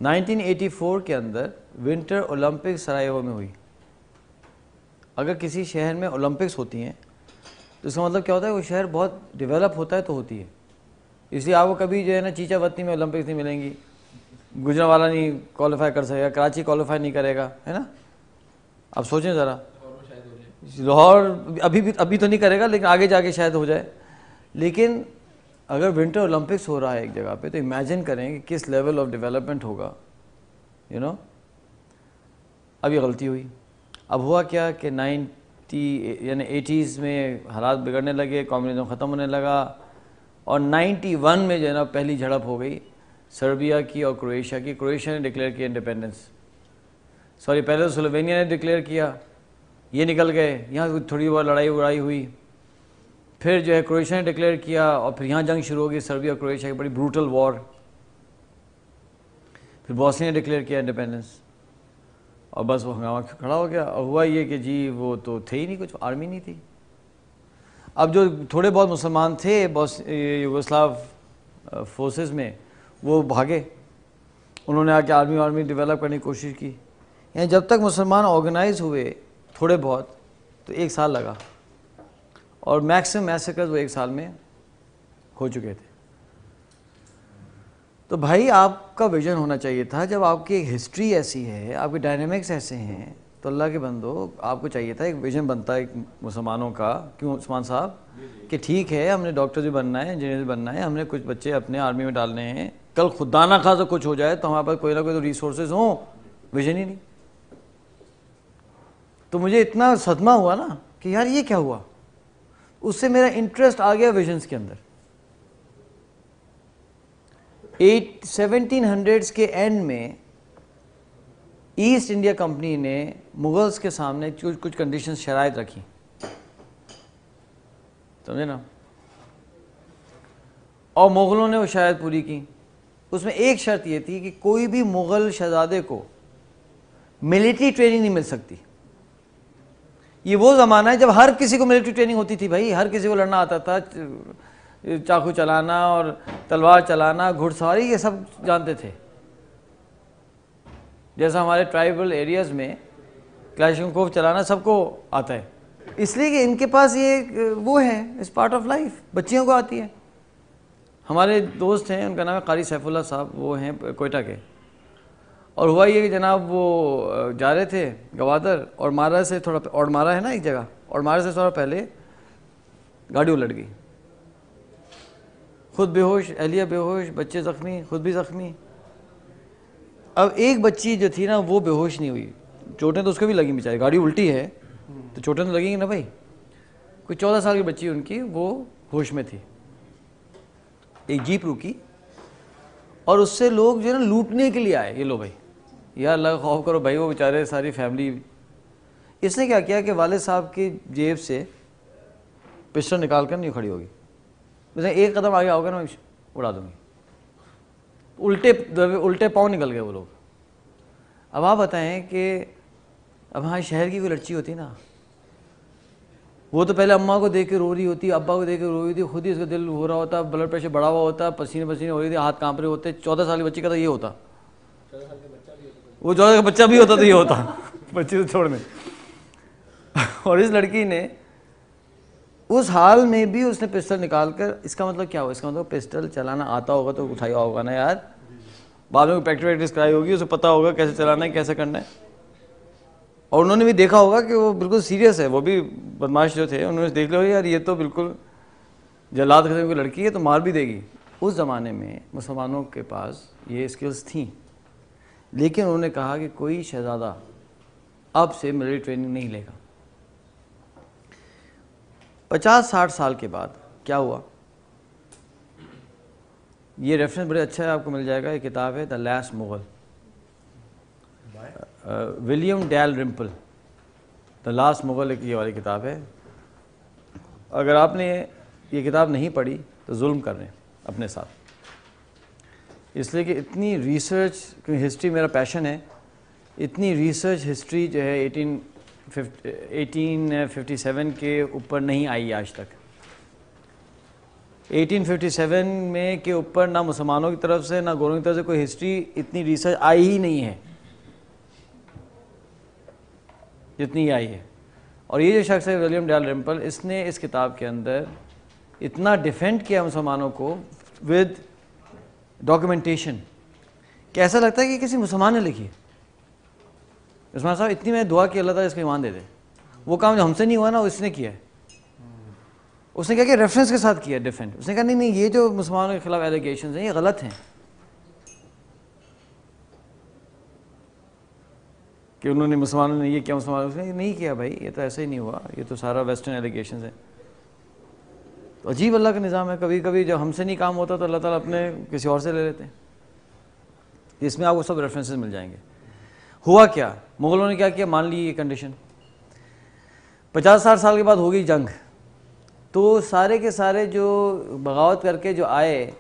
1984 کے اندر ونٹر اولمپک سراییوو میں ہوئی۔ اگر کسی شہر میں اولمپکس ہوتی ہیں تو اس کا مطلب کیا ہوتا ہے؟ وہ شہر بہت ڈیولپ ہوتا ہے تو ہوتی ہے۔ اس لیے آپ کو کبھی جو ہے نا چیچا وطنی میں اولمپکس نہیں ملیں گی، گجرانوالا نہیں کوالیفائی کر سکے گا، کراچی کوالیفائی نہیں کرے گا، ہے نا؟ آپ سوچیں ذرا، لاہور ابھی تو نہیں کرے گا لیکن آگے جا کے شاید ہو جائے۔ لیکن اگر ونٹر اولمپکس ہو رہا ہے ایک جگہ پہ تو امیجن کریں کہ کس لیول آف ڈیولپمنٹ ہوگا، یو نو۔ اب یہ غلطی ہوئی۔ اب ہوا کیا کہ 80s میں حالات بگڑنے لگے، کمیونزم ختم ہونے لگا، اور 91 میں جو ہے نا پہلی جھڑپ ہو گئی سربیا کی اور کروشیا کی۔ کروشیا نے ڈکلیئر کیا انڈیپینڈنس، سوری پہلے تو سلووینیا نے ڈکلیئر کیا، یہ نکل گئے، یہاں تھوڑی بہت لڑائی ہوئی، پھر جو ہے کروشیا نے ڈکلیئر کیا، اور پھر یہاں جنگ شروع ہو گئی سربیا اور کروشیا کی، بڑی بروٹل وار۔ پھر بوسنیا نے ڈکلیئر کیا انڈیپینڈنس، اور بس وہ ہنگامہ کھڑا ہو گیا۔ اور ہوا یہ کہ جی وہ تو تھے ہی نہیں، کچھ آرمی نہیں تھی۔ اب جو تھوڑے بہت مسلمان تھے یوگوسلاو فورسز میں وہ بھاگے، انہوں نے آ کے آرمی ڈیولپ کرنے کی کوشش کی۔ یعنی جب تک مسلمان آرگنائز ہوئے تھوڑے بہت تو 1 سال لگا، اور میکسیمم میسیکرز وہ 1 سال میں ہو چکے تھے۔ تو بھائی آپ کا ویژن ہونا چاہیے تھا، جب آپ کی ایک ہسٹری ایسی ہے، آپ کے ڈائنامکس ایسے ہیں، تو اللہ کے بندو آپ کو چاہیے تھا ایک ویژن بنتا ہے ایک مسلمانوں کا، کیوں عثمان صاحب، کہ ٹھیک ہے ہم نے ڈاکٹر بھی بننا ہے، انجینئر بھی بننا ہے، ہم نے کچھ بچے اپنے آرمی میں ڈالنے ہیں، کل خدا نہ خواستہ کچھ ہو جائے تو ہمارے پاس کوئی نہ کوئی تو ریسورسز ہوں، ویژن ہی نہیں۔ تو مجھے اتنا صدمہ ہوا نا کہ یار یہ کیا ہوا، اس سے میرا انٹرسٹ آ گیا ویژنس کے اندر۔ 1700s کے اینڈ میں ایسٹ انڈیا کمپنی نے مغلز کے سامنے کچھ کنڈیشنز شرائط رکھی، سمجھے نا، اور مغلوں نے وہ شرائط پوری کی۔ اس میں ایک شرط یہ تھی کہ کوئی بھی مغل شہزادے کو ملٹری ٹریننگ نہیں مل سکتی۔ یہ وہ زمانہ ہے جب ہر کسی کو ملٹری ٹریننگ ہوتی تھی بھائی، ہر کسی کو لڑنا آتا تھا، چاقو چلانا اور تلوار چلانا، گھڑ سواری، یہ سب جانتے تھے۔ جیسا ہمارے ٹرائبل ایریاز میں کلاشنکوف چلانا سب کو آتا ہے، اس لیے کہ ان کے پاس یہ وہ ہے، اس پارٹ آف لائف، بچیوں کو آتی ہے۔ ہمارے دوست ہیں، ان کا نام ہے قاری سیف اللہ صاحب، وہ ہیں کوئٹہ کے، اور ہوا یہ کہ جناب وہ جا رہے تھے گوادر، اور مارا سے تھوڑا، اور مارا ہے نا ایک جگہ، اور مارا سے تھوڑا پہلے گاڑی الٹ گئی، خود بے ہوش، اہلیہ بے ہوش، بچے زخمی، خود بھی زخمی۔ اب ایک بچی جو تھی نا وہ بے ہوش نہیں ہوئی، چوٹیں تو اس کو بھی لگیں بیچاری، گاڑی الٹی ہے تو چوٹیں تو لگیں گی نا بھائی۔ کوئی 14 سال کی بچی ان کی، وہ ہوش میں تھی۔ ایک جیپ رکی اور اس سے لوگ جو ہے نا لوٹنے کے لیے آئے، یہ لو بھائی یا اللہ کا خوف کرو بھائی، وہ بیچارے ساری فیملی۔ اس نے کیا کیا کہ والد صاحب کی جیب سے پسٹل نکال کر نہیں کھڑی ہوگی، مثلا ایک قدم آگے آؤ گا نا میں اڑا دوں گی، الٹے پاؤں نکل گئے وہ لوگ۔ اب آپ بتائیں کہ اب ہاں شہر کی کوئی لڑکی ہوتی نا، وہ تو پہلے اماں کو دیکھ کے رو رہی ہوتی، ابا کو دیکھ کے رو رہی ہوتی، خود ہی اس کا دل ہو رہا ہوتا، بلڈ پریشر بڑھا ہوا ہوتا، پسینے ہو رہی تھی، ہاتھ کانپ رہے ہوتے۔ 14 سال کی بچی کا تو یہ ہوتا، وہ 14 کا بچہ بھی ہوتا تو یہ ہوتا، بچی تو چھوڑنے۔ اور اس لڑکی نے اس حال میں بھی اس نے پسٹل نکال کر، اس کا مطلب کیا ہوا؟ اس کا مطلب پسٹل چلانا آتا ہوگا تو اٹھایا ہوگا نا یار، بعد میں پریکٹس کرائی ہوگی، اسے پتہ ہوگا کیسے چلانا ہے، کیسے کرنا ہے، اور انہوں نے بھی دیکھا ہوگا کہ وہ بالکل سیریس ہے۔ وہ بھی بدماش جو تھے انہوں نے دیکھ لیا یار یہ تو بالکل جلاد قسم کی لڑکی ہے تو مار بھی دے گی۔ اس زمانے میں مسلمانوں کے پاس یہ اسکلز تھیں، لیکن انہوں نے کہا کہ کوئی شہزادہ اب سے ملٹری ٹریننگ نہیں لے گا۔ 50-60 سال کے بعد کیا ہوا؟ یہ ریفرنس بڑے اچھا ہے، آپ کو مل جائے گا، یہ کتاب ہے the last Mughal, William Dalrymple, the last Mughal, ایک یہ والی کتاب ہے۔ اگر آپ نے یہ کتاب نہیں پڑھی تو ظلم کر رہے ہیں اپنے ساتھ۔ اس لیے کہ اتنی ریسرچ، ہسٹری میرا پیشن ہے، اتنی ریسرچ ہسٹری جو ہے 1857 کے اوپر نہیں آئی آج تک. 1857 میں کے اوپر نہ مسلمانوں کی طرف سے نہ گوروں کی طرف سے کوئی ہسٹری اتنی ریسرچ آئی ہی نہیں ہے جتنی آئی ہے. اور یہ جو شخص ہے ولیم ڈیلرمپل، اس نے اس کتاب کے اندر اتنا ڈیفینڈ کیا مسلمانوں کو ود ڈاکیومنٹیشن کہ ایسا لگتا ہے کہ کسی مسلمان نے لکھی ہے. عثمان صاحب اتنی میں دعا کی اللہ تعالیٰ اس کو ایمان دے دے. وہ کام جو ہم سے نہیں ہوا نا وہ اس نے کیا ہے. اس نے کیا کہ ریفرنس کے ساتھ کیا ڈیفینڈ. اس نے کہا نہیں یہ جو مسلمانوں کے خلاف ایلیگیشنز ہیں یہ غلط ہیں، کہ انہوں نے مسلمانوں نے یہ کیا، مسلمانوں نے نہیں کیا. بھائی یہ تو ایسا ہی نہیں ہوا، یہ تو سارا ویسٹرن ایلیگیشنز ہیں. تو عجیب اللہ کا نظام ہے. کبھی کبھی جب ہم سے نہیں کام ہوتا تو اللہ تعالیٰ اپنے کسی اور سے لے لیتے ہیں. اس میں آپ کو سب ریفرنسز مل جائیں گے. ہوا کیا، مغلوں نے کیا کیا، مان لی یہ کنڈیشن. 50-60 سال کے بعد ہو گئی جنگ. تو سارے کے سارے جو بغاوت کر کے جو آئے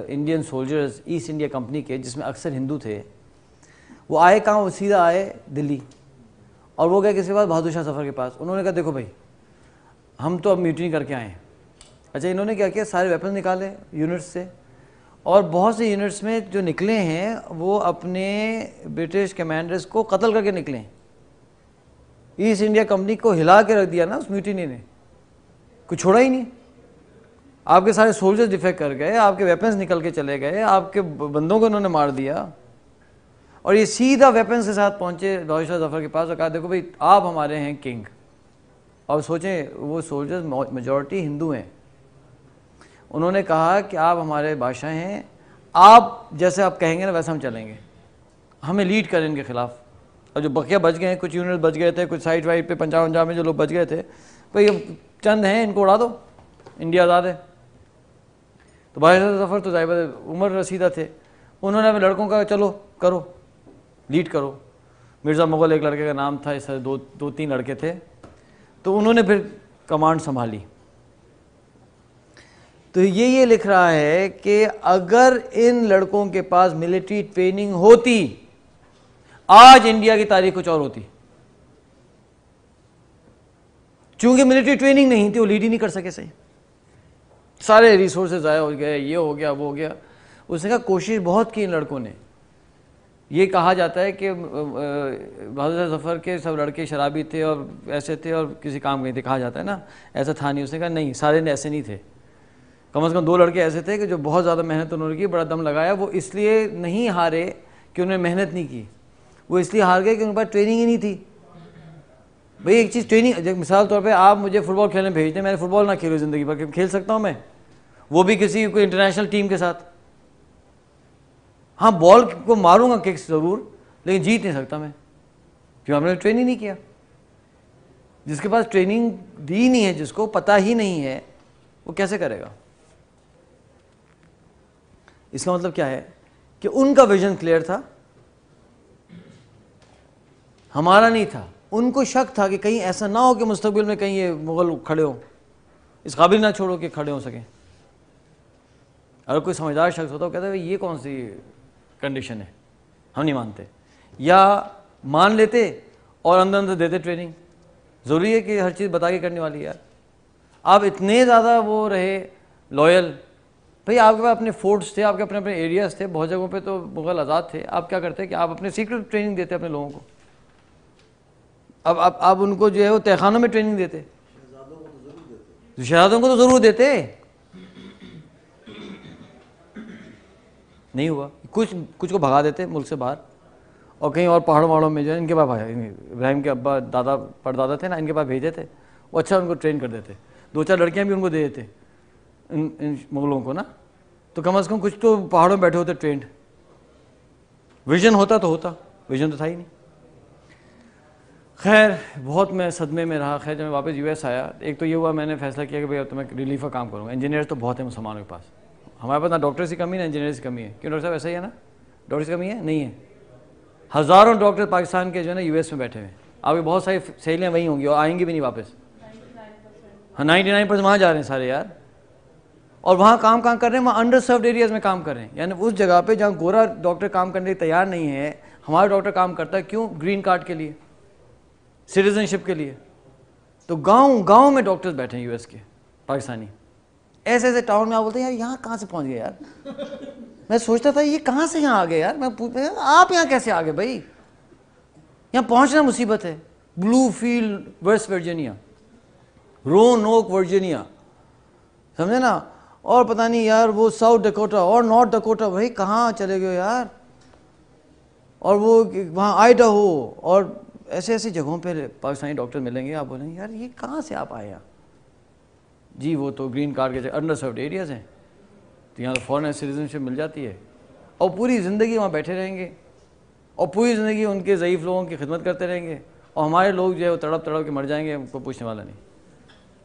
Indian soldiers East India company کے، جس میں اکثر ہندو تھے، وہ آئے کہاں، وہ سیدھا آئے دلی. اور وہ گئے کس کے پاس، بہادر شاہ ظفر کے پاس. انہوں نے کہا دیکھو بھائی ہم تو اب میوٹنی کر کے آئے ہیں. اچھا انہوں نے کیا کیا، سارے ویپن نکالے یونٹس سے، اور بہت سے یونٹس میں جو نکلے ہیں وہ اپنے برٹش کمانڈرز کو قتل کر کے نکلے. ایسٹ انڈیا کمپنی کو ہلا کے رکھ دیا نا اس میوٹنی نے، کوئی چھوڑا ہی نہیں. آپ کے سارے سولجرز ڈیفیکٹ کر گئے، آپ کے ویپنز نکل کے چلے گئے، آپ کے بندوں کو انہوں نے مار دیا. اور یہ سیدھا ویپنز کے ساتھ پہنچے بہادر شاہ ظفر کے پاس اور کہا دیکھو بھائی آپ ہمارے ہیں کنگ. اور سوچیں وہ سولجرز میجورٹی ہندو ہیں. انہوں نے کہا کہ آپ ہمارے بادشاہ ہیں، آپ جیسے آپ کہیں گے نا ویسے ہم چلیں گے، ہمیں لیڈ کریں ان کے خلاف. اور جو بقیہ بچ گئے ہیں، کچھ یونٹ بچ گئے تھے، کچھ سائٹ وائٹ پہ پنجاب میں جو لوگ بچ گئے تھے، بھائی چند ہیں ان کو اڑا دو، انڈیا آزاد ہے. تو بادشاہ ظفر تو ظاہر عمر رسیدہ تھے. انہوں نے اپنے لڑکوں کا چلو کرو، لیڈ کرو. مرزا مغل ایک لڑکے کا نام تھا، اس سے دو تین لڑکے تھے. تو انہوں نے پھر کمانڈ سنبھالی. تو یہ لکھ رہا ہے کہ اگر ان لڑکوں کے پاس ملٹری ٹریننگ ہوتی آج انڈیا کی تاریخ کچھ اور ہوتی. چونکہ ملٹری ٹریننگ نہیں تھی وہ لیڈ ہی نہیں کر سکے صحیح. سارے ریسورسز ضائع ہو گئے، یہ ہو گیا وہ ہو گیا. اس نے کہا کوشش بہت کی ان لڑکوں نے. یہ کہا جاتا ہے کہ بہادر ظفر کے سب لڑکے شرابی تھے اور ایسے تھے اور کسی کام نہیں تھے، کہا جاتا ہے نا، ایسا تھا نہیں. اس نے کہا نہیں، سارے نے ایسے نہیں تھے. کم از کم 2 لڑکے ایسے تھے کہ جو بہت زیادہ محنت انہوں نے کی، بڑا دم لگایا. وہ اس لیے نہیں ہارے کہ انہوں نے محنت نہیں کی، وہ اس لیے ہار گئے کہ ان کے پاس ٹریننگ ہی نہیں تھی. بھئی ایک چیز ٹریننگ، مثال طور پہ آپ مجھے فٹ بال کھیلنے بھیج دیں، میں نے فٹ بال نہ کھیلوں زندگی بھر، کھیل سکتا ہوں میں، وہ بھی کسی کوئی انٹرنیشنل ٹیم کے ساتھ. ہاں بال کو ماروں گا ککس ضرور، لیکن جیت نہیں سکتا میں، کیوں؟ ہم نے ٹریننگ نہیں کیا. جس کے پاس ٹریننگ دی نہیں ہے، جس کو پتہ ہی نہیں ہے، وہ کیسے کرے گا؟ اس کا مطلب کیا ہے کہ ان کا ویژن کلیئر تھا، ہمارا نہیں تھا. ان کو شک تھا کہ کہیں ایسا نہ ہو کہ مستقبل میں کہیں یہ مغل کھڑے ہوں، اس قابل نہ چھوڑو کہ کھڑے ہو سکیں. اگر کوئی سمجھدار شخص ہوتا وہ کہتا ہے یہ کون سی کنڈیشن ہے، ہم نہیں مانتے. یا مان لیتے اور اندر اندر دیتے ٹریننگ. ضروری ہے کہ ہر چیز بتا کے کرنے والی. یار آپ اتنے زیادہ وہ رہے لوئل. بھئی آپ کے پاس اپنے فورٹس تھے، آپ کے اپنے ایریاز تھے، بہت جگہوں پہ تو مغل آزاد تھے. آپ کیا کرتے کہ آپ اپنے سیکرٹ ٹریننگ دیتے اپنے لوگوں کو. اب آپ ان کو جو ہے وہ تہخانوں میں ٹریننگ دیتے. شہزادوں کو تو ضرور دیتے. نہیں ہوا. کچھ کو بھگا دیتے ملک سے باہر، اور کہیں اور پہاڑوں وہاڑوں میں جو ہے ان کے پاس ابراہیم کے ابا دادا پردادا تھے نا، ان کے پاس بھیج دیتے. وہ اچھا ان کو ٹرین کر دیتے. 2-4 لڑکیاں بھی ان کو دے دیتے ان مغلوں کو نا. تو کم از کم کچھ تو پہاڑوں میں بیٹھے ہوتے ٹرینڈ. ویژن ہوتا تو ہوتا، ویژن تو تھا ہی نہیں. خیر بہت میں صدمے میں رہا. خیر جب میں واپس US آیا، ایک تو یہ ہوا میں نے فیصلہ کیا کہ بھائی اب تو میں ریلیف کا کام کروں گا. انجینئر تو بہت ہیں مسلمانوں کے پاس. ہمارے پاس نہ ڈاکٹرز کی کمی نہ انجینئرز کی کمی ہے. کیوں ڈاکٹر صاحب ایسا ہی ہے نا؟ ڈاکٹرز کی کمی ہے نہیں ہے. ہزاروں ڈاکٹر پاکستان کے جو ہے نا US میں بیٹھے ہوئے ہیں. آپ کی بہت ساری سہیلیاں وہیں ہوں گی اور آئیں گی بھی نہیں واپس. ہاں 99% وہاں جا رہے ہیں سارے یار. اور وہاں کام کر رہے ہیں, وہاں انڈر سروڈ ایریاز میں کام کر رہے ہیں, یعنی اس جگہ پہ جہاں گورا ڈاکٹر کام کرنے کے تیار نہیں ہے, ہمارا ڈاکٹر کام کرتا ہے. کیوں؟ گرین کارڈ کے لیے, سٹیزن شپ کے لیے. تو گاؤں میں ڈاکٹرز بیٹھے ہیں یو ایس کے, پاکستانی, ایسے ایسے ٹاؤن میں. آپ بولتے ہیں یار یہاں کہاں سے پہنچ گئے یار. میں سوچتا تھا یہ کہاں سے یہاں آ گئے یار. میں آپ یہاں کیسے آ گئے بھائی؟ یہاں پہنچنا مصیبت ہے. بلو فیلڈ ویسٹ ورجینیا, رونوک ورجینیا, سمجھے نا, اور پتہ نہیں یار وہ ساؤتھ ڈکوٹا اور نارتھ ڈکوٹا. بھائی کہاں چلے گئے یار؟ اور وہ وہاں آئیڈاہو اور ایسے ایسی جگہوں پہ پاکستانی ڈاکٹر ملیں گے, آپ بولیں گے یار یہ کہاں سے آپ آئے ہیں؟ جی وہ تو گرین کارڈ کے انڈر سروڈ ایریاز ہیں, تو یہاں تو فورن سٹیزن شپ مل جاتی ہے, اور پوری زندگی وہاں بیٹھے رہیں گے, اور پوری زندگی ان کے ضعیف لوگوں کی خدمت کرتے رہیں گے, اور ہمارے لوگ جو ہے وہ تڑپ کے مر جائیں گے, ان کو پوچھنے والا نہیں.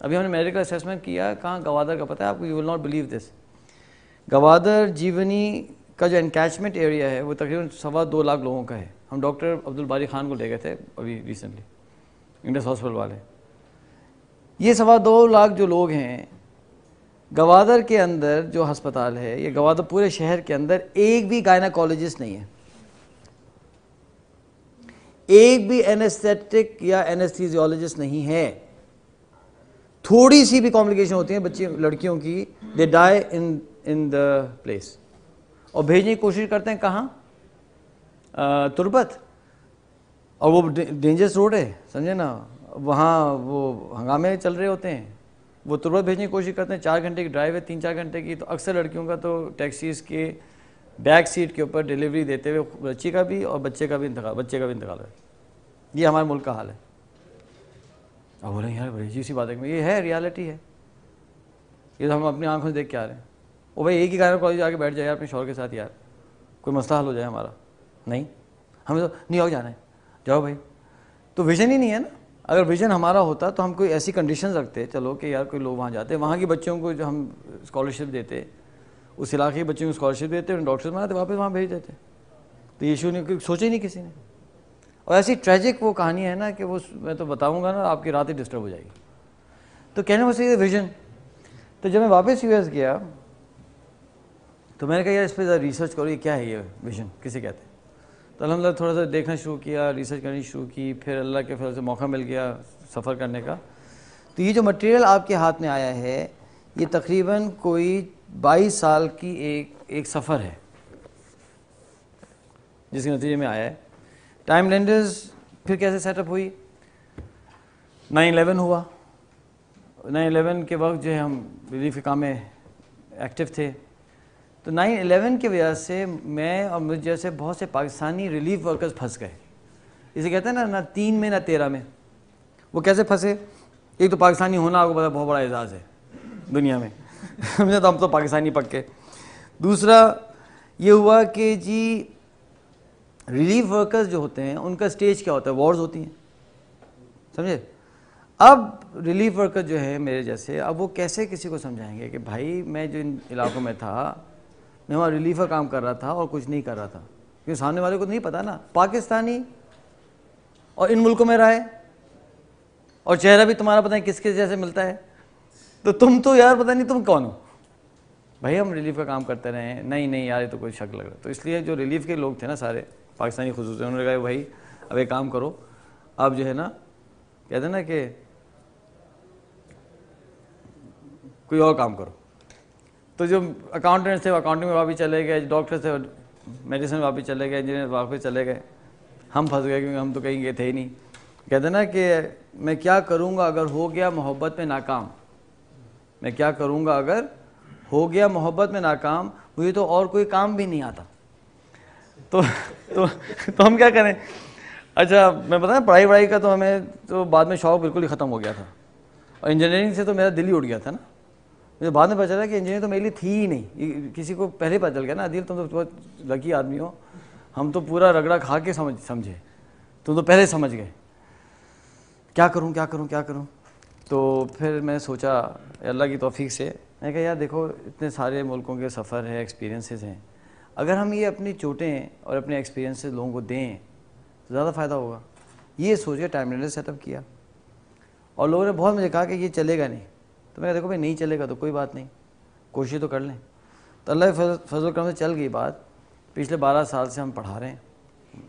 ابھی ہم نے میڈیکل اسیسمنٹ کیا کہاں, گوادر کا, پتہ ہے آپ کو, you will not believe this. Gwadar Gionee کا جو انکیچمنٹ ایریا ہے وہ تقریباً 2.25 لاکھ لوگوں کا ہے. ہم ڈاکٹر عبد الباری خان کو لے گئے تھے ابھی ریسنٹلی, انڈس ہاسپٹل والے. یہ 2.25 لاکھ جو لوگ ہیں گوادر کے اندر جو ہسپتال ہے, یہ گوادر پورے شہر کے اندر ایک بھی گائناکالوجسٹ نہیں ہے, ایک بھی اینستھیٹک یا اینستھیزیولوجسٹ نہیں ہے. تھوڑی سی بھی کمپلیکیشن ہوتی ہیں بچی لڑکیوں کی, دے ڈائی ان دا پلیس, اور بھیجنے کی کوشش کرتے ہیں کہاں؟ تربت, اور وہ ڈینجرس روڈ ہے, سمجھے نا, وہاں وہ ہنگامے چل رہے ہوتے ہیں. وہ تربت بھیجنے کی کوشش کرتے ہیں, 4 گھنٹے کی ڈرائیو ہے, 3-4 گھنٹے کی. تو اکثر لڑکیوں کا تو ٹیکسیز کے بیک سیٹ کے اوپر ڈیلیوری دیتے ہوئے بچی کا بھی اور بچے کا بھی انتقال ہے. یہ ہمارے ملک کا حال ہے. اب بولیں یار بڑی عجیب سی بات ہے, یہ ہے ریالٹی ہے, یہ تو ہم اپنی آنکھوں سے دیکھ کے آ رہے ہیں. وہ بھائی ایک ہی گائنا کالج آ کے بیٹھ جائے اپنے شوہر کے ساتھ, یار کوئی مسئلہ حل ہو جائے ہمارا. نہیں, ہمیں تو نیو یارک جانا ہے, جاؤ بھائی. تو ویژن ہی نہیں ہے نا. اگر ویژن ہمارا ہوتا تو ہم کوئی ایسی کنڈیشنز رکھتے, چلو کہ یار کوئی لوگ وہاں جاتے, وہاں کے بچوں کو جو ہم اسکالرشپ دیتے, اس علاقے کے بچوں کو اسکالرشپ دیتے, انہیں ڈاکٹرز بناتے, واپس وہاں بھیج دیتے. تو یہ ایشو نہیں, سوچا ہی نہیں کسی نے. اور ایسی ٹریجک وہ کہانی ہے نا کہ وہ میں تو بتاؤں گا نا, آپ کی رات ہی ڈسٹرب ہو جائے گی. تو کہنے میں سے ویژن. تو جب میں واپس یو ایس گیا تو میں نے کہا یار اس پہ ذرا ریسرچ کرو, یہ کیا ہے یہ ویژن, کسے کہتے ہیں. تو الحمدللہ تھوڑا سا دیکھنا شروع کیا, ریسرچ کرنی شروع کی, پھر اللہ کے فضل سے موقع مل گیا سفر کرنے کا. تو یہ جو مٹیریل آپ کے ہاتھ میں آیا ہے, یہ تقریباً کوئی 22 سال کی ایک سفر ہے جس کے نتیجے میں آیا ہے. ٹائم لینڈرز پھر کیسے سیٹ اپ ہوئی؟ 9/11 ہوا. 9/11 کے وقت جو ہے ہم ریلیف کے کام میں ایکٹیو تھے. تو 9/11 کی وجہ سے میں اور مجھ جیسے بہت سے پاکستانی ریلیف ورکرز پھنس گئے. اسے کہتے ہیں نا, نہ 3 میں نہ 13 میں. وہ کیسے پھنسے؟ ایک تو پاکستانی ہونا آپ کو پتا بہت بڑا اعزاز ہے دنیا میں, سمجھے, تو ہم تو پاکستانی پکے. دوسرا یہ ہوا کہ جی ریلیف ورکرز جو ہوتے ہیں ان کا سٹیج کیا ہوتا ہے, وارز ہوتی ہیں, سمجھے. اب ریلیف ورکر جو ہے میرے جیسے, اب وہ کیسے کسی کو سمجھائیں گے کہ بھائی میں جو ان علاقوں میں تھا, میں وہاں ریلیف کا کام کر رہا تھا اور کچھ نہیں کر رہا تھا, کیونکہ سامنے والے کو نہیں پتا نا, پاکستانی اور ان ملکوں میں رہے, اور چہرہ بھی تمہارا پتہ نہیں کس کس جیسے ملتا ہے, تو تم تو یار پتہ نہیں تم کون ہو. بھائی ہم ریلیف کا کام کرتے رہے ہیں, نہیں یار یہ تو کوئی شک لگ رہا. تو اس لیے جو ریلیف کے لوگ تھے نا سارے پاکستانی خصوصاً, انہوں نے کہا بھائی اب ایک کام کرو, آپ جو ہے نا کہتے ہیں نا کہ کوئی اور کام کرو. تو جو اکاؤنٹنٹس تھے وہ اکاؤنٹنگ میں واپس چلے گئے, ڈاکٹر تھے میڈیسن میں واپس چلے گئے, انجینئر واپس چلے گئے. ہم پھنس گئے کیونکہ ہم تو کہیں گئے تھے ہی نہیں. کہتے ہیں نا کہ میں کیا کروں گا اگر ہو گیا محبت میں ناکام, میں کیا کروں گا اگر ہو گیا محبت میں ناکام, مجھے تو اور کوئی کام بھی نہیں آتا. تو ہم کیا کریں. اچھا میں بتاؤں پڑھائی کا تو ہمیں تو بعد میں شوق بالکل ہی ختم ہو گیا تھا, اور انجینئرنگ سے تو میرا دل ہی اٹھ گیا تھا نا. مجھے بعد میں پتا چلا کہ انجینئر تو میرے لیے تھی ہی نہیں. کسی کو پہلے پتہ چل گیا نا, عادل تم تو بہت لکی آدمی ہو, ہم تو پورا رگڑا کھا کے سمجھے, تم تو پہلے سمجھ گئے. کیا کروں. تو پھر میں سوچا اللہ کی توفیق سے, میں نے کہا یار دیکھو اتنے سارے ملکوں کے سفر ہے, ایکسپیرینسز ہیں, اگر ہم یہ اپنی چوٹیں اور اپنے ایکسپیرینسز لوگوں کو دیں تو زیادہ فائدہ ہوگا. یہ سوچ کے ٹائم لینڈر سیٹ اپ کیا, اور لوگوں نے بہت مجھے کہا کہ یہ چلے گا نہیں. تو میں نے کہا دیکھو بھائی نہیں چلے گا تو کوئی بات نہیں, کوشش تو کر لیں. تو اللہ کے فضل و کرم سے چل گئی بات. پچھلے 12 سال سے ہم پڑھا رہے ہیں,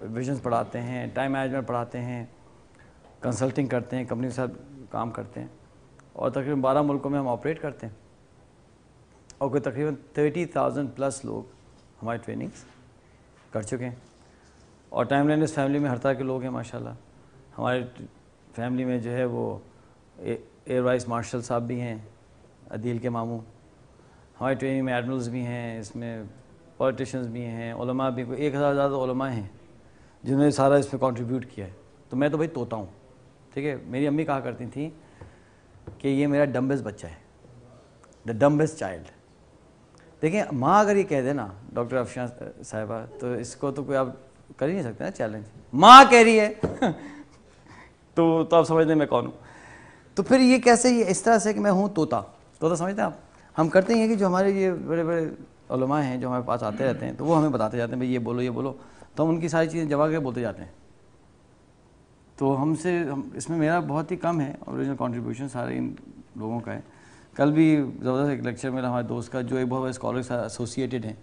ویژنس پڑھاتے ہیں, ٹائم مینجمنٹ پڑھاتے ہیں, کنسلٹنگ کرتے ہیں, کمپنی کے ساتھ کام کرتے ہیں, اور تقریباً 12 ملکوں میں ہم آپریٹ کرتے ہیں, اور کوئی تقریباً 30,000 پلس لوگ ہماری ٹریننگس کر چکے ہیں. اور ٹائم لینڈرز فیملی میں ہر طرح کے لوگ ہیں ماشاءاللہ. ہمارے فیملی میں جو ہے وہ ایئر وائس مارشل صاحب بھی ہیں, عدیل کے ماموں. ہماری ٹریننگ میں ایڈمرلز بھی ہیں, اس میں پولیٹیشنز بھی ہیں, علماء بھی, 1,000 زیادہ علماء ہیں جنہوں نے سارا اس میں کنٹریبیوٹ کیا ہے. تو میں تو بھائی طوطا ہوں, ٹھیک ہے. میری امی کہا کرتی تھیں کہ یہ میرا ڈمبیسٹ بچہ ہے, دا ڈمبیسٹ چائلڈ. دیکھیں ماں اگر یہ کہہ دے نا ڈاکٹر افشاں صاحبہ, تو اس کو تو کوئی آپ کر ہی نہیں سکتے نا چیلنج. ماں کہہ رہی ہے تو آپ سمجھ لیں میں کون ہوں. تو پھر یہ کیسے, یہ اس طرح سے کہ میں ہوں طوطا. طوطا سمجھتے ہیں آپ. ہم کرتے ہیں کہ جو ہمارے یہ بڑے بڑے علماء ہیں جو ہمارے پاس آتے رہتے ہیں, تو وہ ہمیں بتاتے جاتے ہیں بھائی یہ بولو یہ بولو, تو ہم ان کی ساری چیزیں جواب کے بولتے جاتے ہیں. تو اس میں میرا بہت ہی کم ہے, اوریجنل کنٹریبیوشن سارے ان لوگوں کا ہے. کل بھی زبردست ایک لیکچر میرا ہمارے دوست کا جو ایک بہت بڑے اسکالر سے ایسوسیٹیڈ ہیں,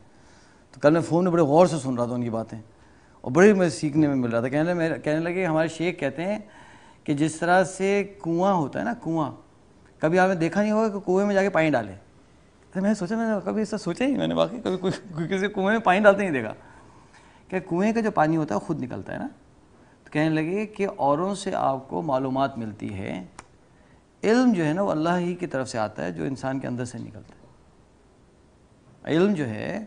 تو کل میں فون میں بڑے غور سے سن رہا تھا ان کی باتیں, اور بڑے مجھے سیکھنے میں مل رہا تھا. کہنے لگے ہمارے شیخ کہتے ہیں کہ جس طرح سے کنواں ہوتا ہے نا, کنواں, کبھی آپ نے دیکھا نہیں ہوگا کہ کنویں میں جا کے پانی ڈالے. تو میں سوچا, میں نے کبھی ایسا سوچا ہی, میں نے واقعی کبھی کوئی کسی کنویں میں پانی ڈالتے نہیں دیکھا کہ کنویں کا جو پانی ہوتا ہے خود نکلتا ہے نا. تو کہنے لگے کہ اوروں سے آپ کو معلومات ملتی ہے, علم جو ہے نا وہ اللہ ہی کی طرف سے آتا ہے جو انسان کے اندر سے نکلتا ہے. علم جو ہے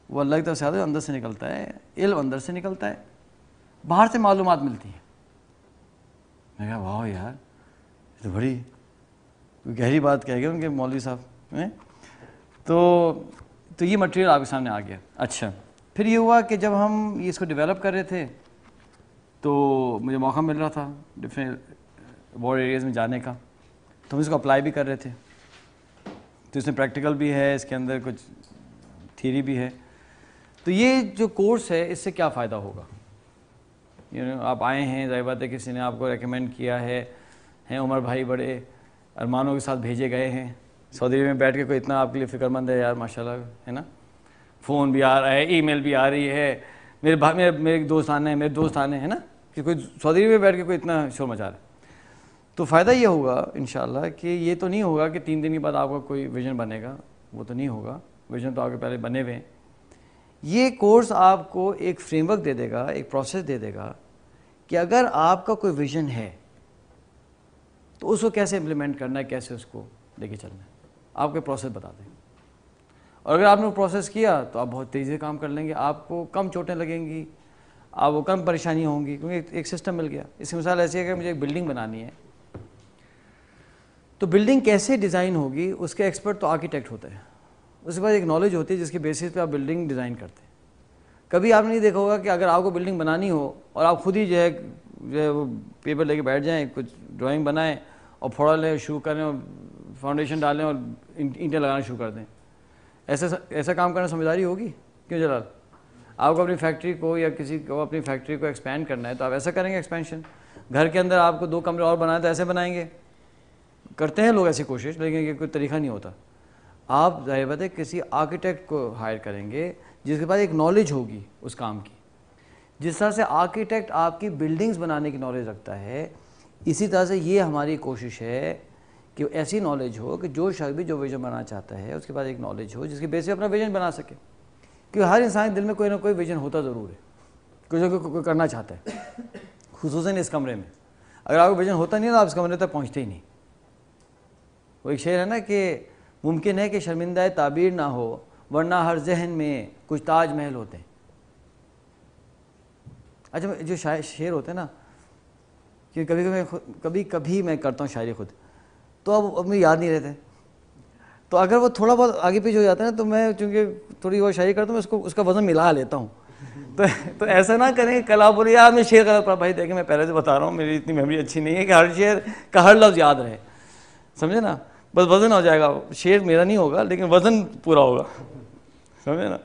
وہ اللہ کی طرف سے آتا ہے جو اندر سے نکلتا ہے. علم اندر سے نکلتا ہے, باہر سے معلومات ملتی ہیں. میں کہا واہ یار, یہ تو بڑی گہری بات کہہ گئے ان کے مولوی صاحب. تو یہ مٹیریل آپ کے سامنے آ گیا. اچھا, پھر یہ ہوا کہ جب ہم اس کو ڈیولپ کر رہے تھے تو مجھے موقع مل رہا تھا ڈفرینٹ وار ایریاز میں جانے کا, تو ہم اس کو اپلائی بھی کر رہے تھے. تو اس میں پریکٹیکل بھی ہے, اس کے اندر کچھ تھیوری بھی ہے. تو یہ جو کورس ہے اس سے کیا فائدہ ہوگا؟ آپ آئے ہیں, ظاہر بات ہے کسی نے آپ کو ریکمینڈ کیا ہے, ہیں عمر بھائی بڑے ارمانوں کے ساتھ بھیجے گئے ہیں, سعودی عرب میں بیٹھ کے کوئی اتنا آپ کے لیے فکر مند ہے یار ماشاءاللہ, ہے نا. فون بھی آ رہا ہے, ای میل بھی آ رہی ہے, میرے دوست آنے ہیں, میرے دوست آنے ہیں نا, کہ کوئی سعودی عرب میں بیٹھ کے کوئی اتنا شور مچا رہا ہے. تو فائدہ یہ ہوگا انشاءاللہ کہ یہ تو نہیں ہوگا کہ 3 دن کے بعد آپ کا کوئی ویژن بنے گا, وہ تو نہیں ہوگا. ویژن تو آپ کے پہلے بنے ہوئے ہیں. یہ کورس آپ کو ایک فریم ورک دے دے گا, ایک پروسیس دے دے گا کہ اگر آپ کا کوئی ویژن ہے تو اس کو کیسے امپلیمنٹ کرنا ہے, کیسے اس کو لے کے چلنا ہے, آپ کو پروسیس بتا دیں. اور اگر آپ نے وہ پروسیس کیا تو آپ بہت تیزی سے کام کر لیں گے, آپ کو کم چوٹیں لگیں گی, آپ کو کم پریشانی ہوں گی, کیونکہ ایک سسٹم مل گیا. اس کی مثال ایسی ہے کہ مجھے ایک بلڈنگ بنانی ہے, تو بلڈنگ کیسے ڈیزائن ہوگی اس کے ایکسپرٹ تو آرکیٹیکٹ ہوتا ہے. اس کے بعد ایک نالج ہوتی ہے جس کے بیسس پہ آپ بلڈنگ ڈیزائن کرتے ہیں. کبھی آپ نے نہیں دیکھا ہوگا کہ اگر آپ کو بلڈنگ بنانی ہو اور آپ خود ہی جو ہے وہ پیپر لے کے بیٹھ جائیں, کچھ ڈرائنگ بنائیں اور پھوڑا لیں, شروع کریں اور فاؤنڈیشن ڈالیں اور اینٹیں لگانا شروع کر دیں. ایسا کام کرنا سمجھداری ہوگی؟ کیوں جلال؟ آپ کو اپنی فیکٹری کو یا کسی کو اپنی فیکٹری کو ایکسپینڈ کرنا ہے تو آپ ایسا کریں گے ایکسپینشن. گھر کے اندر آپ کو 2 کمرے اور بنائیں تو ایسے بنائیں گے. کرتے ہیں لوگ ایسی کوشش, لیکن یہ کوئی طریقہ نہیں ہوتا. آپ ظاہر بات ہے کسی آرکیٹیکٹ کو ہائر کریں گے جس کے پاس ایک نالج ہوگی اس کام کی. جس طرح سے آرکیٹیکٹ آپ کی بلڈنگز بنانے کی نالج رکھتا ہے, اسی طرح سے یہ ہماری کوشش ہے کہ ایسی نالج ہو کہ جو شخص بھی جو ویژن بنانا چاہتا ہے اس کے پاس ایک نالج ہو جس کی بیس پہ اپنا ویژن بنا سکے. کیونکہ ہر انسان کے دل میں کوئی نہ کوئی ویژن ہوتا ضرور ہے, کوئی کرنا چاہتا ہے, خصوصاً اس کمرے میں. اگر آپ کو ویژن ہوتا نہیں تو آپ اس کمرے تک پہنچتے ہی نہیں. وہ ایک شعر ہے نا کہ ممکن ہے کہ شرمندہ تعبیر نہ ہو ورنہ ہر ذہن میں کچھ تاج محل ہوتے ہیں. اچھا, جو شعر ہوتے ہیں نا, کہ کبھی میں کرتا ہوں شاعری خود, تو اب مجھے یاد نہیں رہتے. تو اگر وہ تھوڑا بہت آگے پیچھے ہو جاتا ہے نا, تو میں چونکہ تھوڑی بہت شاعری کرتا ہوں, میں اس کا وزن ملا لیتا ہوں. تو ایسا نہ کریں کل آپ بولے یار میں شعر غلط پڑھا. بھائی دیکھیں میں پہلے سے بتا رہا ہوں میری اتنی میموری اچھی نہیں ہے کہ ہر شعر کا ہر لفظ یاد رہے, سمجھے نا. بس وزن ہو جائے گا, شعر میرا نہیں ہوگا لیکن وزن پورا ہوگا, سمجھے نا.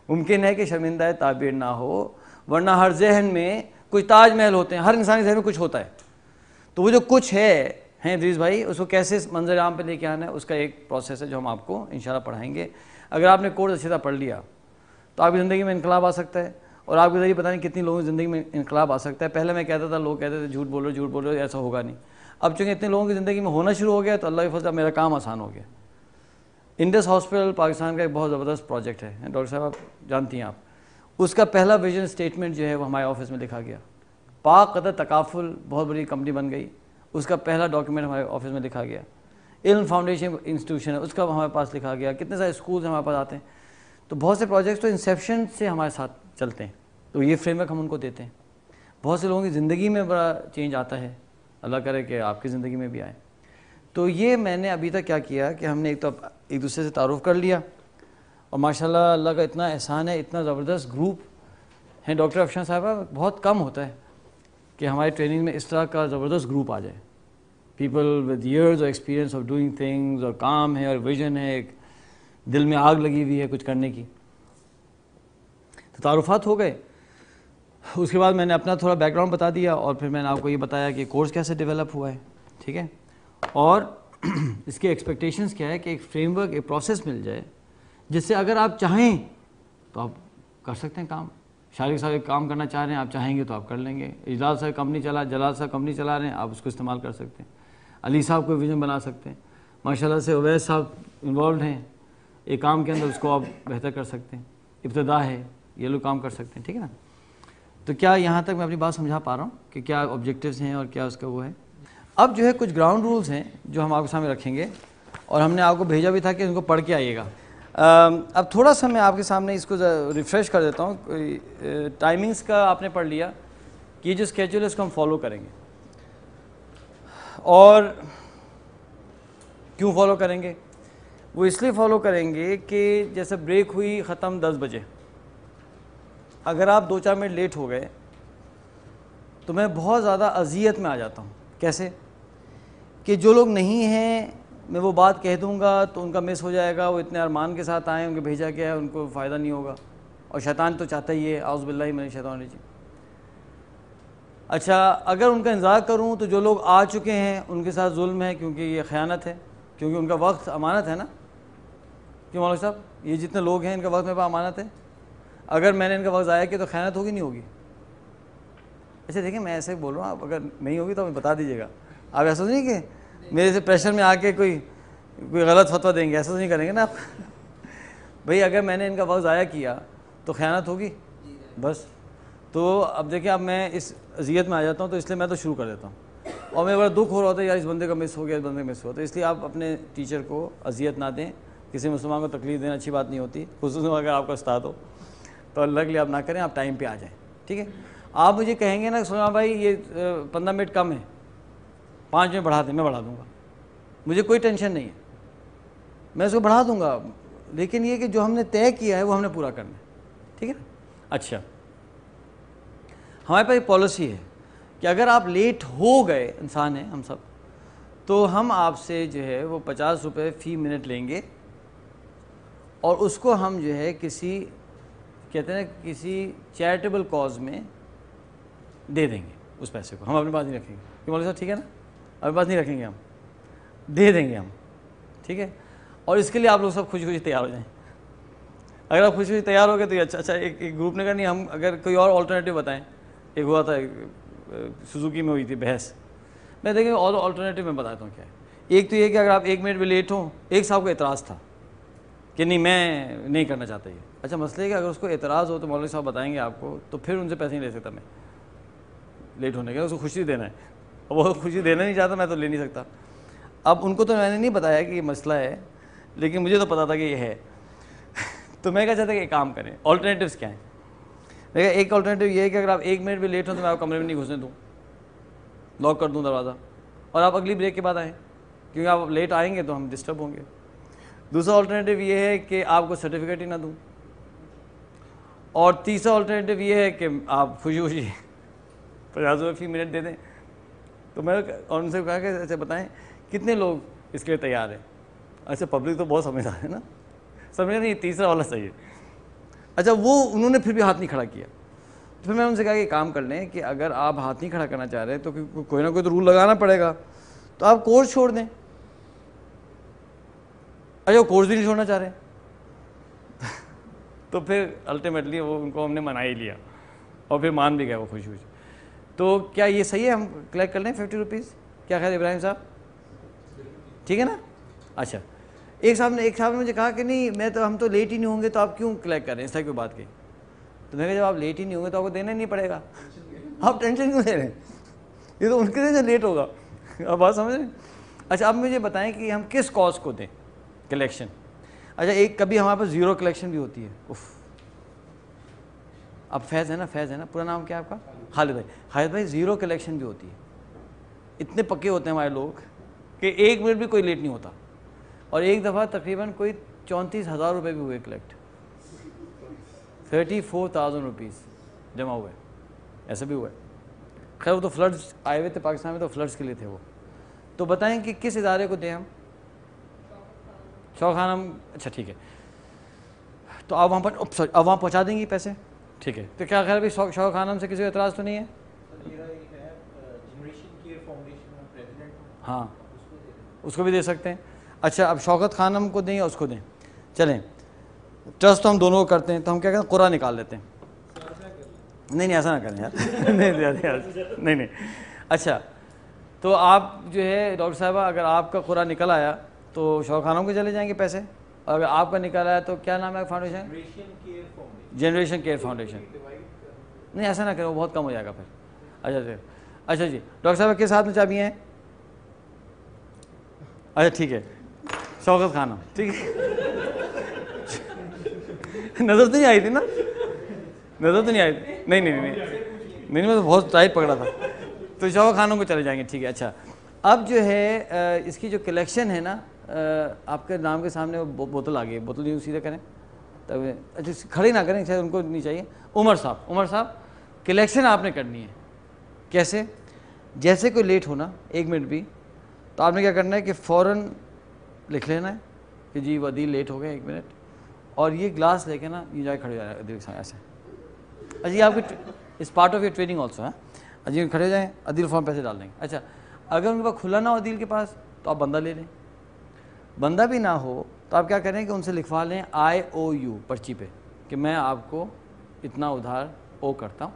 ممکن ہے کہ شرمندہ تعبیر نہ ہو ورنہ ہر ذہن میں کچھ تاج محل ہوتے ہیں. ہر انسان کے ذہن میں کچھ ہوتا ہے, تو وہ جو کچھ ہے ہیں ادریس بھائی، اس کو کیسے منظر عام پہ لے کے آنا ہے، اس کا ایک پروسیس ہے جو ہم آپ کو انشاءاللہ پڑھائیں گے. اگر آپ نے کورس اچھی طرح پڑھ لیا تو آپ کی زندگی میں انقلاب آ سکتا ہے، اور آپ کے ذریعے پتہ نہیں کتنی لوگوں کی زندگی میں انقلاب آ سکتا ہے. پہلے میں کہتا تھا، لوگ کہتے تھے جھوٹ بولو ایسا ہوگا نہیں. اب چونکہ اتنے لوگوں کی زندگی میں ہونا شروع ہو گیا تو اللہ کے فضل میرا کام آسان ہو گیا. انڈس ہاسپٹل پاکستان کا ایک بہت زبردست پروجیکٹ ہے، ڈاکٹر صاحب آپ جانتی ہیں. آپ اس کا پہلا ویژن اسٹیٹمنٹ جو ہے وہ ہمارے آفس میں لکھا گیا. پاک قطر تکافل بہت بڑی کمپنی بن گئی، اس کا پہلا ڈاکیومنٹ ہمارے آفس میں لکھا گیا. علم فاؤنڈیشن انسٹیٹیوشن ہے، اس کا ہمارے پاس لکھا گیا. کتنے سارے اسکولز ہمارے پاس آتے ہیں. تو بہت سے پروجیکٹس تو انسیپشن سے ہمارے ساتھ چلتے ہیں، تو یہ فریم ورک ہم ان کو دیتے ہیں. بہت سے لوگوں کی زندگی میں بڑا چینج آتا ہے، اللہ کرے کہ آپ کی زندگی میں بھی آئے. تو یہ میں نے ابھی تک کیا کیا کہ ہم نے ایک دوسرے سے تعارف کر لیا، اور ماشاءاللہ اللہ کا اتنا احسان ہے، اتنا زبردست گروپ ہیں. ڈاکٹر افشاں صاحبہ بہت کم ہوتا ہے کہ ہماری ٹریننگ میں اس طرح کا زبردست گروپ آ جائے. پیپل ود ایئرز اور ایکسپیرینس آف ڈوئنگ تھنگز، اور کام ہے اور ویژن ہے، ایک دل میں آگ لگی ہوئی ہے کچھ کرنے کی. تو تعارفات ہو گئے. اس کے بعد میں نے اپنا تھوڑا بیک گراؤنڈ بتا دیا، اور پھر میں نے آپ کو یہ بتایا کہ کورس کیسے ڈیولپ ہوا ہے. ٹھیک ہے، اور اس کے ایکسپیکٹیشنز کیا ہے کہ ایک فریم ورک، ایک پروسیس مل جائے جس سے اگر آپ چاہیں تو آپ کر سکتے ہیں کام. شارق صاحب ایک کام کرنا چاہ رہے ہیں، آپ چاہیں گے تو آپ کر لیں گے. جلال صاحب کمپنی چلا رہے ہیں، آپ اس کو استعمال کر سکتے ہیں. علی صاحب کو ویژن بنا سکتے ہیں. ماشاءاللہ سے اویس صاحب انوالوڈ ہیں ایک کام کے اندر، اس کو آپ بہتر کر سکتے ہیں. ابتدا ہے، یہ لوگ کام کر سکتے ہیں. ٹھیک ہے نا. تو کیا یہاں تک میں اپنی بات سمجھا پا رہا ہوں کہ کیا آبجیکٹیوز ہیں اور کیا اس کا وہ ہے. اب جو ہے کچھ گراؤنڈ رولز ہیں جو ہم آپ کے سامنے رکھیں گے، اور ہم نے آپ کو بھیجا بھی تھا کہ ان کو پڑھ کے آئیے گا. اب تھوڑا سا میں آپ کے سامنے اس کو ریفریش کر دیتا ہوں. ٹائمنگز کا آپ نے پڑھ لیا کہ یہ جو اسکیجول ہے اس کو ہم فالو کریں گے. اور کیوں فالو کریں گے؟ وہ اس لیے فالو کریں گے کہ جیسے بریک ہوئی ختم 10 بجے، اگر آپ 2-4 منٹ لیٹ ہو گئے تو میں بہت زیادہ اذیت میں آ جاتا ہوں. کیسے کہ جو لوگ نہیں ہیں میں وہ بات کہہ دوں گا تو ان کا مس ہو جائے گا. وہ اتنے ارمان کے ساتھ آئے، ان کو بھیجا گیا ہے، ان کو فائدہ نہیں ہوگا. اور شیطان تو چاہتا ہی ہے، اعوذ باللہ من الشیطان الرجیم. اچھا، اگر ان کا انتظار کروں تو جو لوگ آ چکے ہیں ان کے ساتھ ظلم ہے، کیونکہ یہ خیانت ہے، کیونکہ ان کا وقت امانت ہے نا. کیوں مولوی صاحب؟ یہ جتنے لوگ ہیں ان کا وقت میرے پاس امانت ہے. اگر میں نے ان کا وقت ضائع کیا تو خیانت ہوگی نہیں ہوگی؟ اچھا دیکھیں، میں ایسے بول رہا ہوں، آپ اگر نہیں ہوگی تو ہمیں بتا دیجیے گا. آپ ایسا نہیں کہ میرے سے پریشر میں آ کے کوئی غلط فتویٰ دیں گے، ایسا نہیں کریں گے نا آپ. بھئی اگر میں نے ان کا وقت ضائع کیا تو خیانت ہوگی بس. تو اب دیکھیں، اب میں اس اذیت میں آ جاتا ہوں، تو اس لیے میں تو شروع کر دیتا ہوں. اور میں بڑا دکھ ہو رہا ہوتا ہے یار اس بندے کا مس ہو گیا، اس بندے کا مس ہوا. تو اس لیے آپ اپنے ٹیچر کو اذیت نہ دیں. کسی مسلمان کو تکلیف دینا اچھی بات نہیں ہوتی، خصوصاً اگر آپ کا استاد ہو. تو اللہ کے لیے آپ نہ کریں، آپ ٹائم پہ آ جائیں. ٹھیک ہے. آپ مجھے کہیں گے نا سنا بھائی یہ 15 منٹ کم ہے، 5 منٹ بڑھا دیں، میں بڑھا دوں گا. مجھے کوئی ٹینشن نہیں ہے، میں اس کو بڑھا دوں گا. لیکن یہ کہ جو ہم نے طے کیا ہے وہ ہم نے پورا کرنا ہے. ٹھیک ہے. اچھا، ہمارے پاس ایک پالیسی ہے کہ اگر آپ لیٹ ہو گئے، انسان ہیں ہم سب، تو ہم آپ سے جو ہے وہ 50 روپے فی منٹ لیں گے، اور اس کو ہم جو ہے کسی کہتے ہیں کسی چیریٹیبل کاز میں دے دیں گے. اس پیسے کو ہم اپنے پاس نہیں رکھیں گے. کہ مولوی صاحب ٹھیک ہے نا، اپنے پاس نہیں رکھیں گے، ہم دے دیں گے ہم. ٹھیک ہے. اور اس کے لیے آپ لوگ سب خوشی خوشی تیار ہو جائیں. اگر آپ خوشی خوشی تیار ہو گئے تو یہ اچھا. ایک گروپ نے کہا نہیں، ہم اگر کوئی اور آلٹرنیٹیو بتائیں. ایک ہوا تھا سوزوکی میں ہوئی تھی بحث، میں دیکھیں اور آلٹرنیٹیو میں بتاتا ہوں کیا ہے. ایک تو یہ کہ اگر آپ 1 منٹ بھی لیٹ ہوں، ایک صاحب کو اعتراض تھا کہ نہیں میں نہیں کرنا چاہتا یہ. اچھا، مسئلہ ہے کہ اگر اس کو اعتراض ہو تو مولوی صاحب بتائیں گے آپ کو، تو پھر ان سے پیسے نہیں لے سکتا میں لیٹ ہونے کے. اس کو خوشی دینا ہے، اور وہ خوشی دینا نہیں چاہتا، میں تو لے نہیں سکتا. اب ان کو تو میں نے نہیں بتایا کہ یہ مسئلہ ہے، لیکن مجھے تو پتا تھا کہ یہ ہے. تو میں کہا چاہتا کہ ایک کام کریں. آلٹرنیٹیوز کیا ہیں؟ میں کہا ایک آلٹرنیٹیو یہ ہے کہ اگر آپ 1 منٹ بھی لیٹ ہوں تو میں آپ کمرے میں نہیں گھسنے دوں، لاک کر دوں دروازہ، اور آپ اگلی بریک کے بعد آئیں، کیونکہ آپ لیٹ آئیں گے تو ہم ڈسٹرب ہوں گے. دوسرا آلٹرنیٹیو یہ ہے کہ آپ کو سرٹیفکیٹ ہی نہ دوں. اور تیسرا آلٹرنیٹیو یہ ہے کہ آپ خوشی خوشی 50 روپے فی منٹ دے دیں. تو میں ان سے کہا کہ ایسے بتائیں کتنے لوگ اس کے لیے تیار ہیں. ایسے پبلک تو بہت سمجھدار ہے نا، سمجھ نہیں تیسرا والا صحیح ہے. اچھا، وہ انہوں نے پھر بھی ہاتھ نہیں کھڑا کیا. پھر میں ان سے کہا کہ کام کر لیں کہ اگر آپ ہاتھ نہیں کھڑا کرنا چاہ رہے تو کوئی نہ کوئی تو رول لگانا پڑے گا. تو آپ کورس چھوڑ دیں. اچھا وہ کورس بھی نہیں چھوڑنا چاہ رہے تو پھر الٹیمیٹلی وہ ان کو ہم نے منا ہی لیا اور پھر مان بھی گئے وہ خوشی خوشی. تو کیا یہ صحیح ہے ہم کلیکٹ کر لیں 50 روپیز؟ کیا خیر ابراہیم صاحب ٹھیک ہے نا؟ اچھا ایک صاحب نے مجھے کہا کہ نہیں ہم تو لیٹ ہی نہیں ہوں گے تو آپ کیوں کلیکٹ کر رہے ہیں، اس طرح کوئی بات کی. تو میں نے کہا جب آپ لیٹ ہی نہیں ہوں گے تو آپ کو دینا ہی نہیں پڑے گا، آپ ٹینشن کیوں لے رہے ہیں، یہ تو ان کے لیے لیٹ ہوگا. آپ بات سمجھ رہے ہیں؟ اچھا اب مجھے بتائیں کہ ہم کس کاز کو دیں کلیکشن. اچھا ایک کبھی ہمارے پاس زیرو کلیکشن بھی ہوتی ہے. اب فیض ہے نا پورا نام کیا آپ کا؟ خالد بھائی زیرو کلیکشن بھی ہوتی ہے. اتنے پکے ہوتے ہیں ہمارے لوگ کہ 1 منٹ بھی کوئی لیٹ نہیں ہوتا. اور ایک دفعہ تقریباً کوئی 34,000 روپے بھی ہوئے کلیکٹ، 34,000 روپیز جمع ہوئے، ایسا بھی ہوا ہے. خیر وہ تو فلڈز آئے ہوئے تھے پاکستان میں، تو فلڈز کے لیے تھے وہ. تو بتائیں کہ کس ادارے کو دیں ہم؟ شوق خانم. اچھا ٹھیک ہے تو آپ وہاں پہنچا دیں گی پیسے؟ ٹھیک ہے. تو کیا خیر ابھی شوق خانم سے کسی کو اعتراض تو نہیں ہے؟ ہاں اس کو بھی دے سکتے ہیں. اچھا اب شوکت خانم کو دیں یا اس کو دیں؟ چلیں ٹرسٹ تو ہم دونوں کو کرتے ہیں، تو ہم کیا کہتے ہیں قرآن نکال لیتے ہیں. نہیں ایسا نہ کریں یار. نہیں. اچھا تو آپ جو ہے ڈاکٹر صاحبہ اگر آپ کا قرآن نکل آیا تو شوق خانم کو چلے جائیں گے پیسے، اور اگر آپ کا نکل آیا تو کیا نام ہے فاؤنڈیشن؟ Generation care foundation. نہیں ایسا نہ کریں، وہ بہت کم ہو جائے گا پھر. اچھا جی ڈاکٹر صاحب کس ہاتھ میں چابیاں ہیں؟ اچھا ٹھیک ہے شوکت خانم. ٹھیک ہے نظر تو نہیں آئی تھی نا؟ نظر تو نہیں آئی تھی؟ نہیں میں تو بہت ٹائٹ پکڑا تھا. تو شوکت خانم کو چلے جائیں گے. ٹھیک ہے. اچھا اب جو ہے اس کی جو کلیکشن ہے نا، آپ کے نام کے سامنے وہ بوتل آ گئی ہے، بوتل یوں سیدھا کریں تب. اچھا کھڑے نہ کریں شاید ان کو نہیں چاہیے. عمر صاحب کلیکشن آپ نے کرنی ہے. کیسے؟ جیسے کوئی لیٹ ہونا 1 منٹ بھی تو آپ نے کیا کرنا ہے کہ فوراً لکھ لینا ہے کہ جی وہ عدیل لیٹ ہو گئے 1 منٹ، اور یہ گلاس لے کے نا یہ جا کے کھڑے ہو جائیں عدیل صاحب ایسے. اچھا یہ آپ کی اس part of your training also ہے. جی کھڑے ہو جائیں، عدیل فارم پیسے ڈال دیں گے. اچھا اگر ان کے پاس کھلا نہ ہو عدیل کے پاس تو آپ بندہ لے لیں. بندہ بھی نہ ہو تو آپ کیا کریں کہ ان سے لکھوا لیں IOU پرچی پہ کہ میں آپ کو اتنا ادھار او کرتا ہوں،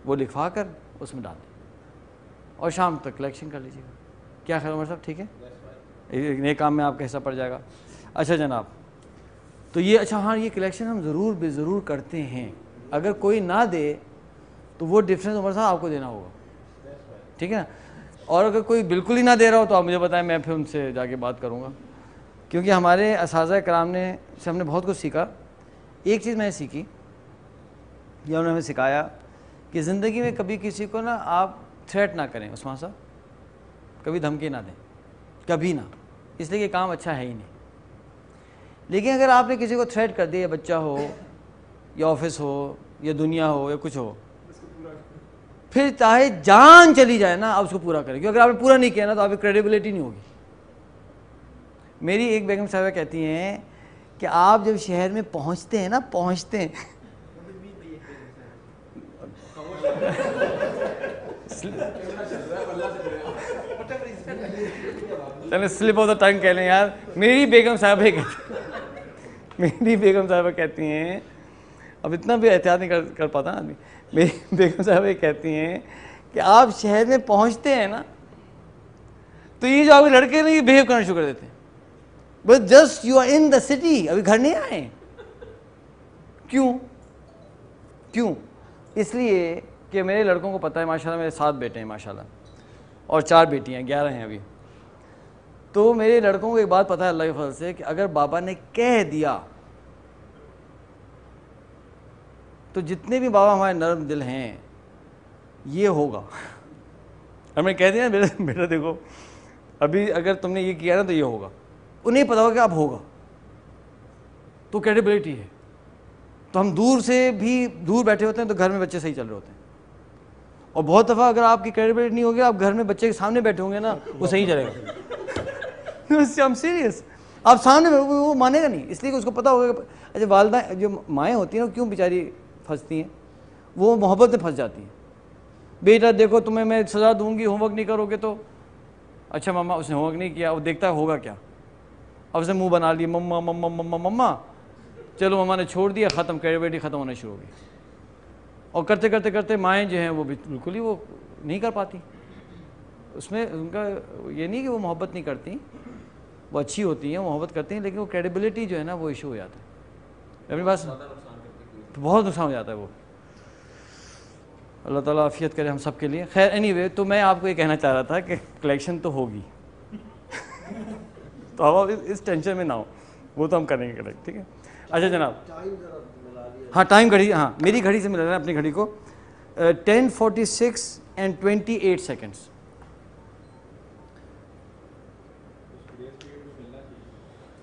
وہ لکھوا کر اس میں ڈال دیں اور شام تک کلیکشن کر لیجیے گا. کیا خیر عمر صاحب ٹھیک ہے؟ نئے کام میں آپ کا حصہ پڑ جائے گا. اچھا جناب تو یہ اچھا ہاں یہ کلیکشن ہم ضرور کرتے ہیں. اگر کوئی نہ دے تو وہ ڈفرینس عمر صاحب آپ کو دینا ہوگا. ٹھیک ہے نا؟ اور اگر کوئی بالکل ہی نہ دے رہا ہو تو آپ مجھے بتائیں، میں پھر ان سے جا کے بات کروں گا. کیونکہ ہمارے اساتذہ کرام نے سے ہم نے بہت کچھ سیکھا. ایک چیز میں نے سیکھی یا انہوں نے ہمیں سکھایا کہ زندگی میں کبھی کسی کو نا آپ تھریٹ نہ کریں. عثمان صاحب کبھی دھمکی نہ دیں، کبھی نہ، اس لیے کہ کام اچھا ہے ہی نہیں. لیکن اگر آپ نے کسی کو تھریٹ کر دیا، یا بچہ ہو یا آفس ہو یا دنیا ہو یا کچھ ہو، پھر چاہے جان چلی جائے نا آپ اس کو پورا کریں. کیونکہ اگر آپ نے پورا نہیں کیا نا تو آپ کی کریڈیبلٹی نہیں ہوگی. میری ایک بیگم صاحبہ کہتی ہیں کہ آپ جب شہر میں پہنچتے ہیں نا چلے سلپ آف دا ٹنگ کہہ لیں یار. میری بیگم صاحبہ کہتی ہیں، اب اتنا بھی احتیاط نہیں کر پاتا آدمی. میری بیگم صاحبہ کہتی ہیں کہ آپ شہر میں پہنچتے ہیں نا تو یہ جو آپ کے لڑکے نا یہ بہیو کرنا شروع کر دیتے ہیں. بس just you are in the city, ابھی گھر نہیں آئے. کیوں؟ اس لیے کہ میرے لڑکوں کو پتہ ہے ماشاءاللہ میرے 7 بیٹے ہیں ماشاءاللہ، اور 4 بیٹیاں، 11 ہیں ابھی. تو میرے لڑکوں کو ایک بات پتہ ہے اللہ کے فضل سے کہ اگر بابا نے کہہ دیا تو جتنے بھی بابا ہمارے نرم دل ہیں یہ ہوگا. ہمیں کہہ دیا نا بیٹا دیکھو ابھی اگر تم نے یہ کیا نا تو یہ ہوگا، انہیں پتا ہوگا کہ اب ہوگا. تو کریڈیبلٹی ہے. تو ہم دور سے بھی دور بیٹھے ہوتے ہیں تو گھر میں بچے صحیح چل رہے ہوتے ہیں. اور بہت دفعہ اگر آپ کی کریڈیبلٹی نہیں ہوگی، آپ گھر میں بچے کے سامنے بیٹھے ہوں گے نا وہ صحیح چلے گا. سیریس آپ سامنے وہ مانے گا نہیں، اس لیے کہ اس کو پتا ہوگا. اچھا والدہ جو مائیں ہوتی ہیں وہ کیوں بیچاری پھنستی ہیں؟ وہ محبت میں پھنس جاتی ہیں. بیٹا دیکھو تمہیں میں سزا دوں گی، ہوم ورک نہیں کرو گے تو. اچھا مما اس نے ہوم ورک نہیں کیا, وہ دیکھتا ہے ہوگا کیا, اب اس نے منہ بنا لیا مما مما مما مما, چلو مما نے چھوڑ دیا, ختم, کریٹیوٹی ختم ہونا شروع ہو گئی. اور کرتے کرتے کرتے مائیں جو ہیں وہ بالکل ہی وہ نہیں کر پاتی. اس میں ان کا یہ نہیں کہ وہ محبت نہیں کرتی, وہ اچھی ہوتی ہیں, وہ محبت کرتی ہیں, لیکن وہ کریڈیبلٹی جو ہے نا وہ ایشو ہو جاتا ہے اپنے پاس, بہت نقصان ہو جاتا ہے وہ. اللہ تعالیٰ عافیت کرے ہم سب کے لیے. خیر اینی وے, تو میں آپ کو یہ کہنا چاہ رہا تھا کہ کلیکشن تو ہوگی تو آپ اس ٹینشن میں نہ ہو, وہ تو ہم کریں گے کلیکٹ, ٹھیک ہے. اچھا جناب, ہاں ٹائم گھڑی, ہاں میری گھڑی سے ملا رہا ہے اپنی گھڑی کو. 10:46 and 28 seconds.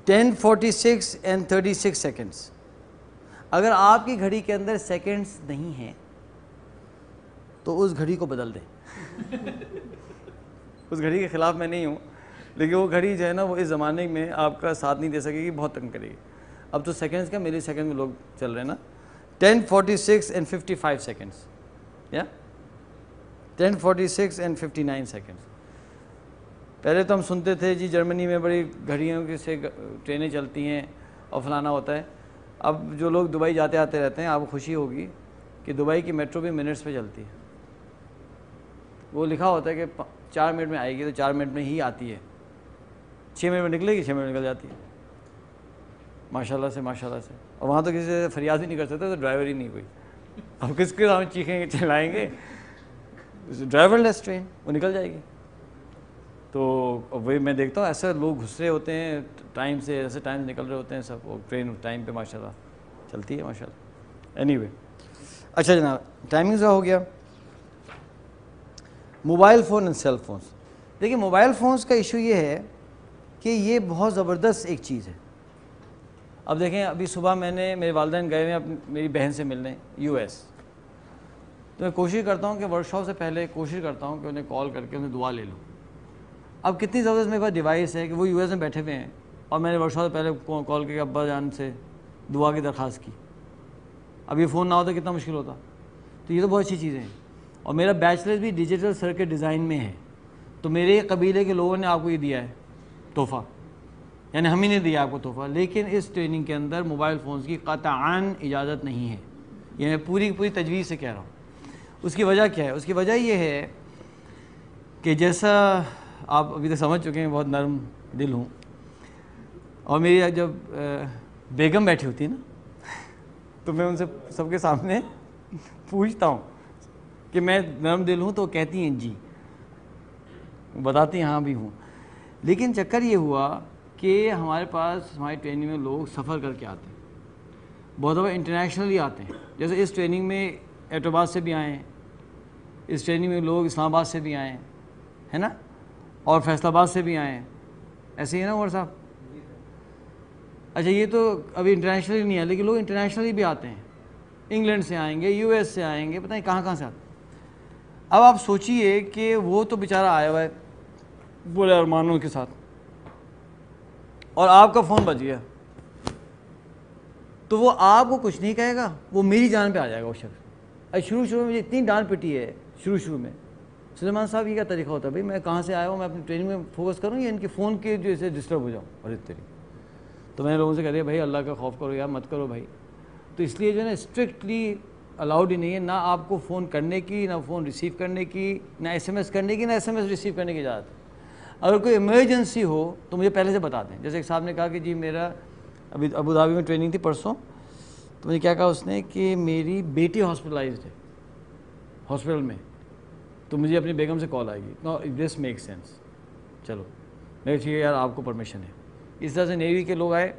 $10:46 and 36 seconds. اگر آپ کی گھڑی کے اندر سیکنڈز نہیں ہیں تو اس گھڑی کو بدل دیں. اس گھڑی کے خلاف میں نہیں ہوں, لیکن وہ گھڑی جو ہے نا وہ اس زمانے میں آپ کا ساتھ نہیں دے سکے گی, بہت تنگ کرے گی. اب تو سیکنڈز کا ملی سیکنڈ میں لوگ چل رہے ہیں نا. 10:46 and 55 seconds. یا 10:46 and 59 seconds. پہلے تو ہم سنتے تھے جی جرمنی میں بڑی گھڑیوں کی سے ٹرینیں چلتی ہیں اور فلانا ہوتا ہے. اب جو لوگ دبئی جاتے آتے رہتے ہیں, آپ کو خوشی ہوگی کہ دبئی کی میٹرو بھی منٹس پہ چلتی ہے. وہ لکھا ہوتا ہے کہ 4 منٹ میں آئے گی, تو 4 منٹ میں ہی آتی ہے. 6 منٹ میں نکلے گی, 6 منٹ میں نکل جاتی ہے, ماشاء اللہ سے ماشاء اللہ سے. اور وہاں تو کسی سے فریاد ہی نہیں کر سکتے, تو ڈرائیور ہی نہیں کوئی. اب کس کے سامنے چیخیں گے چلائیں گے, ڈرائیور لیس ٹرین, وہ نکل جائے گی. تو وہی میں دیکھتا ہوں ایسے لوگ گھس رہے ہوتے ہیں ٹائم سے, ایسے ٹائم نکل رہے ہوتے ہیں سب, وہ ٹرین ٹائم پہ ماشاء اللہ چلتی ہے ماشاء اللہ. اینی وے, اچھا جناب, ٹائمنگ کا ہو گیا. Mobile phone and cell phones. دیکھیے موبائل فونس کا ایشو یہ ہے کہ یہ بہت زبردست ایک چیز ہے. اب دیکھیں, ابھی صبح میں نے, میرے والدین گئے ہوئے ہیں میری بہن سے ملنے US, تو میں کوشش کرتا ہوں کہ ورک شاپ سے پہلے کوشش کرتا ہوں کہ انہیں کال کر کے انہیں دعا لے لوں. اب کتنی زبردست میرے پاس ڈیوائس ہے کہ وہ US میں بیٹھے ہوئے ہیں, اور میں نے ورک شاپ سے پہلے کال کر کے ابا جان سے دعا کی درخواست کی. اب یہ فون نہ ہوتا کتنا مشکل ہوتا. تو یہ تو بہت اچھی چیزیں ہیں. اور میرا بیچلر بھی ڈیجیٹل سرکٹ ڈیزائن میں ہے, تو میرے قبیلے کے لوگوں نے آپ کو یہ دیا ہے تحفہ, یعنی ہم ہی نے دیا آپ کو تحفہ. لیکن اس ٹریننگ کے اندر موبائل فونز کی قطعاً اجازت نہیں ہے, یہ میں پوری تجویز سے کہہ رہا ہوں. اس کی وجہ کیا ہے؟ اس کی وجہ یہ ہے کہ جیسا آپ ابھی تک سمجھ چکے ہیں, بہت نرم دل ہوں, اور میری جب بیگم بیٹھی ہوتی ہے نا, تو میں ان سے سب کے سامنے پوچھتا ہوں کہ میں نرم دل ہوں, تو کہتی ہیں جی, بتاتی ہیں ہاں بھی ہوں. لیکن چکر یہ ہوا کہ ہمارے پاس ہماری ٹریننگ میں لوگ سفر کر کے آتے ہیں, بہت دفعہ انٹرنیشنلی آتے ہیں. جیسے اس ٹریننگ میں ایٹ آباد سے بھی آئے ہیں, اس ٹریننگ میں لوگ اسلام آباد سے بھی آئے ہیں, ہے نا, اور فیصل آباد سے بھی آئے ہیں. ایسے ہی ہے نا عمر صاحب؟ اچھا یہ تو ابھی انٹرنیشنلی نہیں ہے, لیکن لوگ انٹرنیشنلی بھی آتے ہیں. انگلینڈ سے آئیں گے, US سے آئیں گے, پتہ نہیں کہاں کہاں سے آتے ہیں. اب آپ سوچئے کہ وہ تو بیچارہ آیا ہوا ہے بڑے ارمانوں کے ساتھ, اور آپ کا فون بج گیا, تو وہ آپ کو کچھ نہیں کہے گا, وہ میری جان پہ آ جائے گا وہ شخص. شروع میں مجھے اتنی ڈانٹ پٹی ہے شروع میں. سلیمان صاحب یہ کیا طریقہ ہوتا ہے بھائی, میں کہاں سے آیا ہوں, میں اپنی ٹریننگ میں فوکس کروں یا ان کے فون کے جو اسے ڈسٹرب ہو جاؤں, اور اس طریقے. تو میں نے لوگوں سے کہہ دیا بھائی اللہ کا خوف کرو یار, مت کرو بھائی. تو اس لیے جو ہے نا اسٹرکٹلی الاؤڈ ہی نہیں ہے, نہ آپ کو فون کرنے کی, نہ فون ریسیو کرنے کی, نہ SMS کرنے کی, نہ SMS ریسیو کرنے کی اجازت ہے. اگر کوئی ایمرجنسی ہو تو مجھے پہلے سے بتا دیں. جیسے ایک صاحب نے کہا کہ جی میرا ابھی ابو دھابی میں ٹریننگ تھی پرسوں, تو مجھے کیا کہا اس نے کہ میری بیٹی ہاسپٹلائزڈ ہے ہاسپٹل میں, تو مجھے اپنی بیگم سے کال آئے گی. نو دس میک سینس, چلو میں ٹھیک ہے یار آپ کو پرمیشن ہے. اس طرح سے نیوی کے لوگ آئے,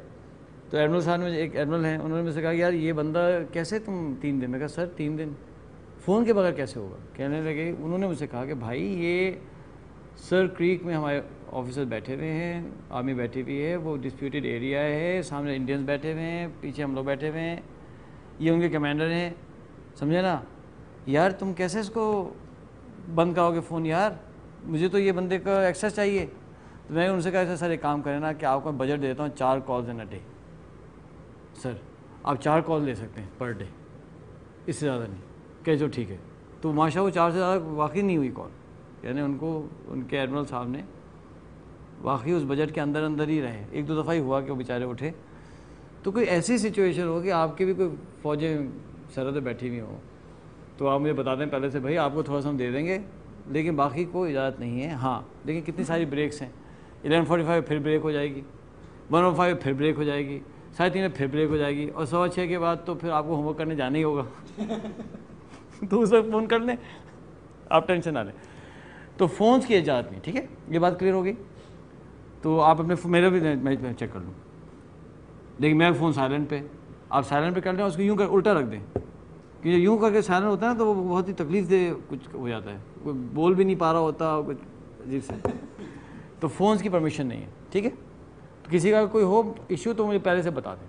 تو ایڈمرل صاحب نے, ایک ایڈمرل ہیں, انہوں نے مجھ سے کہا کہ یار یہ بندہ کیسے تم 3 دن, میں کہا سر 3 دن فون کے بغیر کیسے ہوگا. کہنے لگے, انہوں نے مجھ سے کہا کہ بھائی یہ سر کریک میں ہمارے آفیسر بیٹھے ہوئے ہیں, آرمی بیٹھی ہوئی ہے, وہ ڈسپیوٹیڈ ایریا ہے, سامنے انڈینز بیٹھے ہوئے ہیں, پیچھے ہم لوگ بیٹھے ہوئے ہیں, یہ ان کے کمانڈر ہیں, سمجھے نا. یار تم کیسے اس کو بند کراؤ گے فون, یار مجھے تو یہ بندے کا ایکسیس چاہیے. تو میں نے ان سے کہا سر ایک کام کریں نا کہ آپ کو بجٹ دیتا ہوں 4 کالز ان اے ڈے. سر آپ 4 کال لے سکتے ہیں پر ڈے, اس سے زیادہ نہیں. کہ جو ٹھیک ہے. تو ماشاء وہ 4 سے زیادہ واقعی نہیں ہوئی کال, یعنی ان کو ان کے ایڈمرل صاحب نے واقعی اس بجٹ کے اندر ہی رہے. ایک دو دفعہ ہی ہوا کہ وہ بیچارے اٹھے. تو کوئی ایسی سچویشن ہو کہ آپ کی بھی کوئی فوجیں سرحد پہ بیٹھی ہوئی ہوں تو آپ مجھے بتا دیں پہلے سے بھائی آپ کو تھوڑا سا ہم دے دیں گے لیکن باقی کوئی اجازت نہیں ہے. ہاں لیکن کتنی ساری بریکس ہیں. 11:45 پھر بریک ہو جائے گی, 1:05 پھر بریک ہو جائے گی, 3:30 پھر بریک ہو جائے گی, اور 6:15 کے بعد تو پھر آپ کو ہوم ورک کرنے جانا ہی ہوگا. تو اس وقت فون کر لیں, آپ ٹینشن نہ لیں. تو فونس کی اجازت نہیں, ٹھیک ہے, یہ بات کلیئر ہوگی. تو آپ اپنے میرا بھی میں چیک کر لوں, لیکن میں فون سائلنٹ پہ, آپ سائلنٹ پہ کر لیں, اس کو یوں کر الٹا رکھ دیں, کیونکہ یوں کر کے سائلنٹ ہوتا ہے نا تو وہ بہت ہی تکلیف دہ کچھ ہو جاتا ہے, کوئی بول بھی نہیں پا رہا ہوتا, کچھ عجیب سے. تو فونس کی پرمیشن نہیں ہے, ٹھیک ہے. تو کسی کا کوئی ہو ایشو تو مجھے پہلے سے بتا دیں,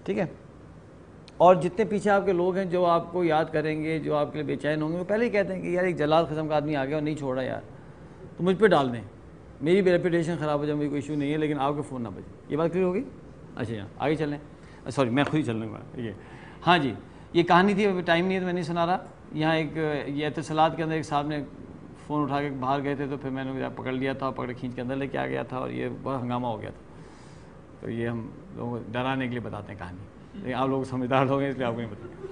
ٹھیک ہے. اور جتنے پیچھے آپ کے لوگ ہیں جو آپ کو یاد کریں گے, جو آپ کے لیے بے چین ہوں گے, وہ پہلے ہی کہتے ہیں کہ یار ایک جلال قسم کا آدمی آ گیا اور نہیں چھوڑا یار, تو مجھ پہ ڈال دیں, میری بھی ریپوٹیشن خراب ہو جائے, مجھے کوئی ایشو نہیں ہے, لیکن آپ کے فون نہ بجے. یہ بات کلیئر ہوگی. اچھا یہاں آگے چلیں, سوری میں خود ہی چل رہا ہوں. یہ ہاں جی, یہ کہانی تھی, ٹائم نہیں ہے تو میں نہیں سنا رہا. یہاں ایک یہ اتصالات کے اندر ایک صاحب نے فون اٹھا کے باہر گئے تھے, تو پھر میں نے پکڑ لیا تھا, پکڑ کھینچ کے اندر لے کے آ گیا تھا, اور یہ بہت ہنگامہ ہو گیا تھا. تو یہ ہم لوگوں کو ڈرانے کے لیے بتاتے ہیں کہانی, لیکن آپ لوگ سمجھدار لوگ ہیں اس لیے آپ کو نہیں بتاتے.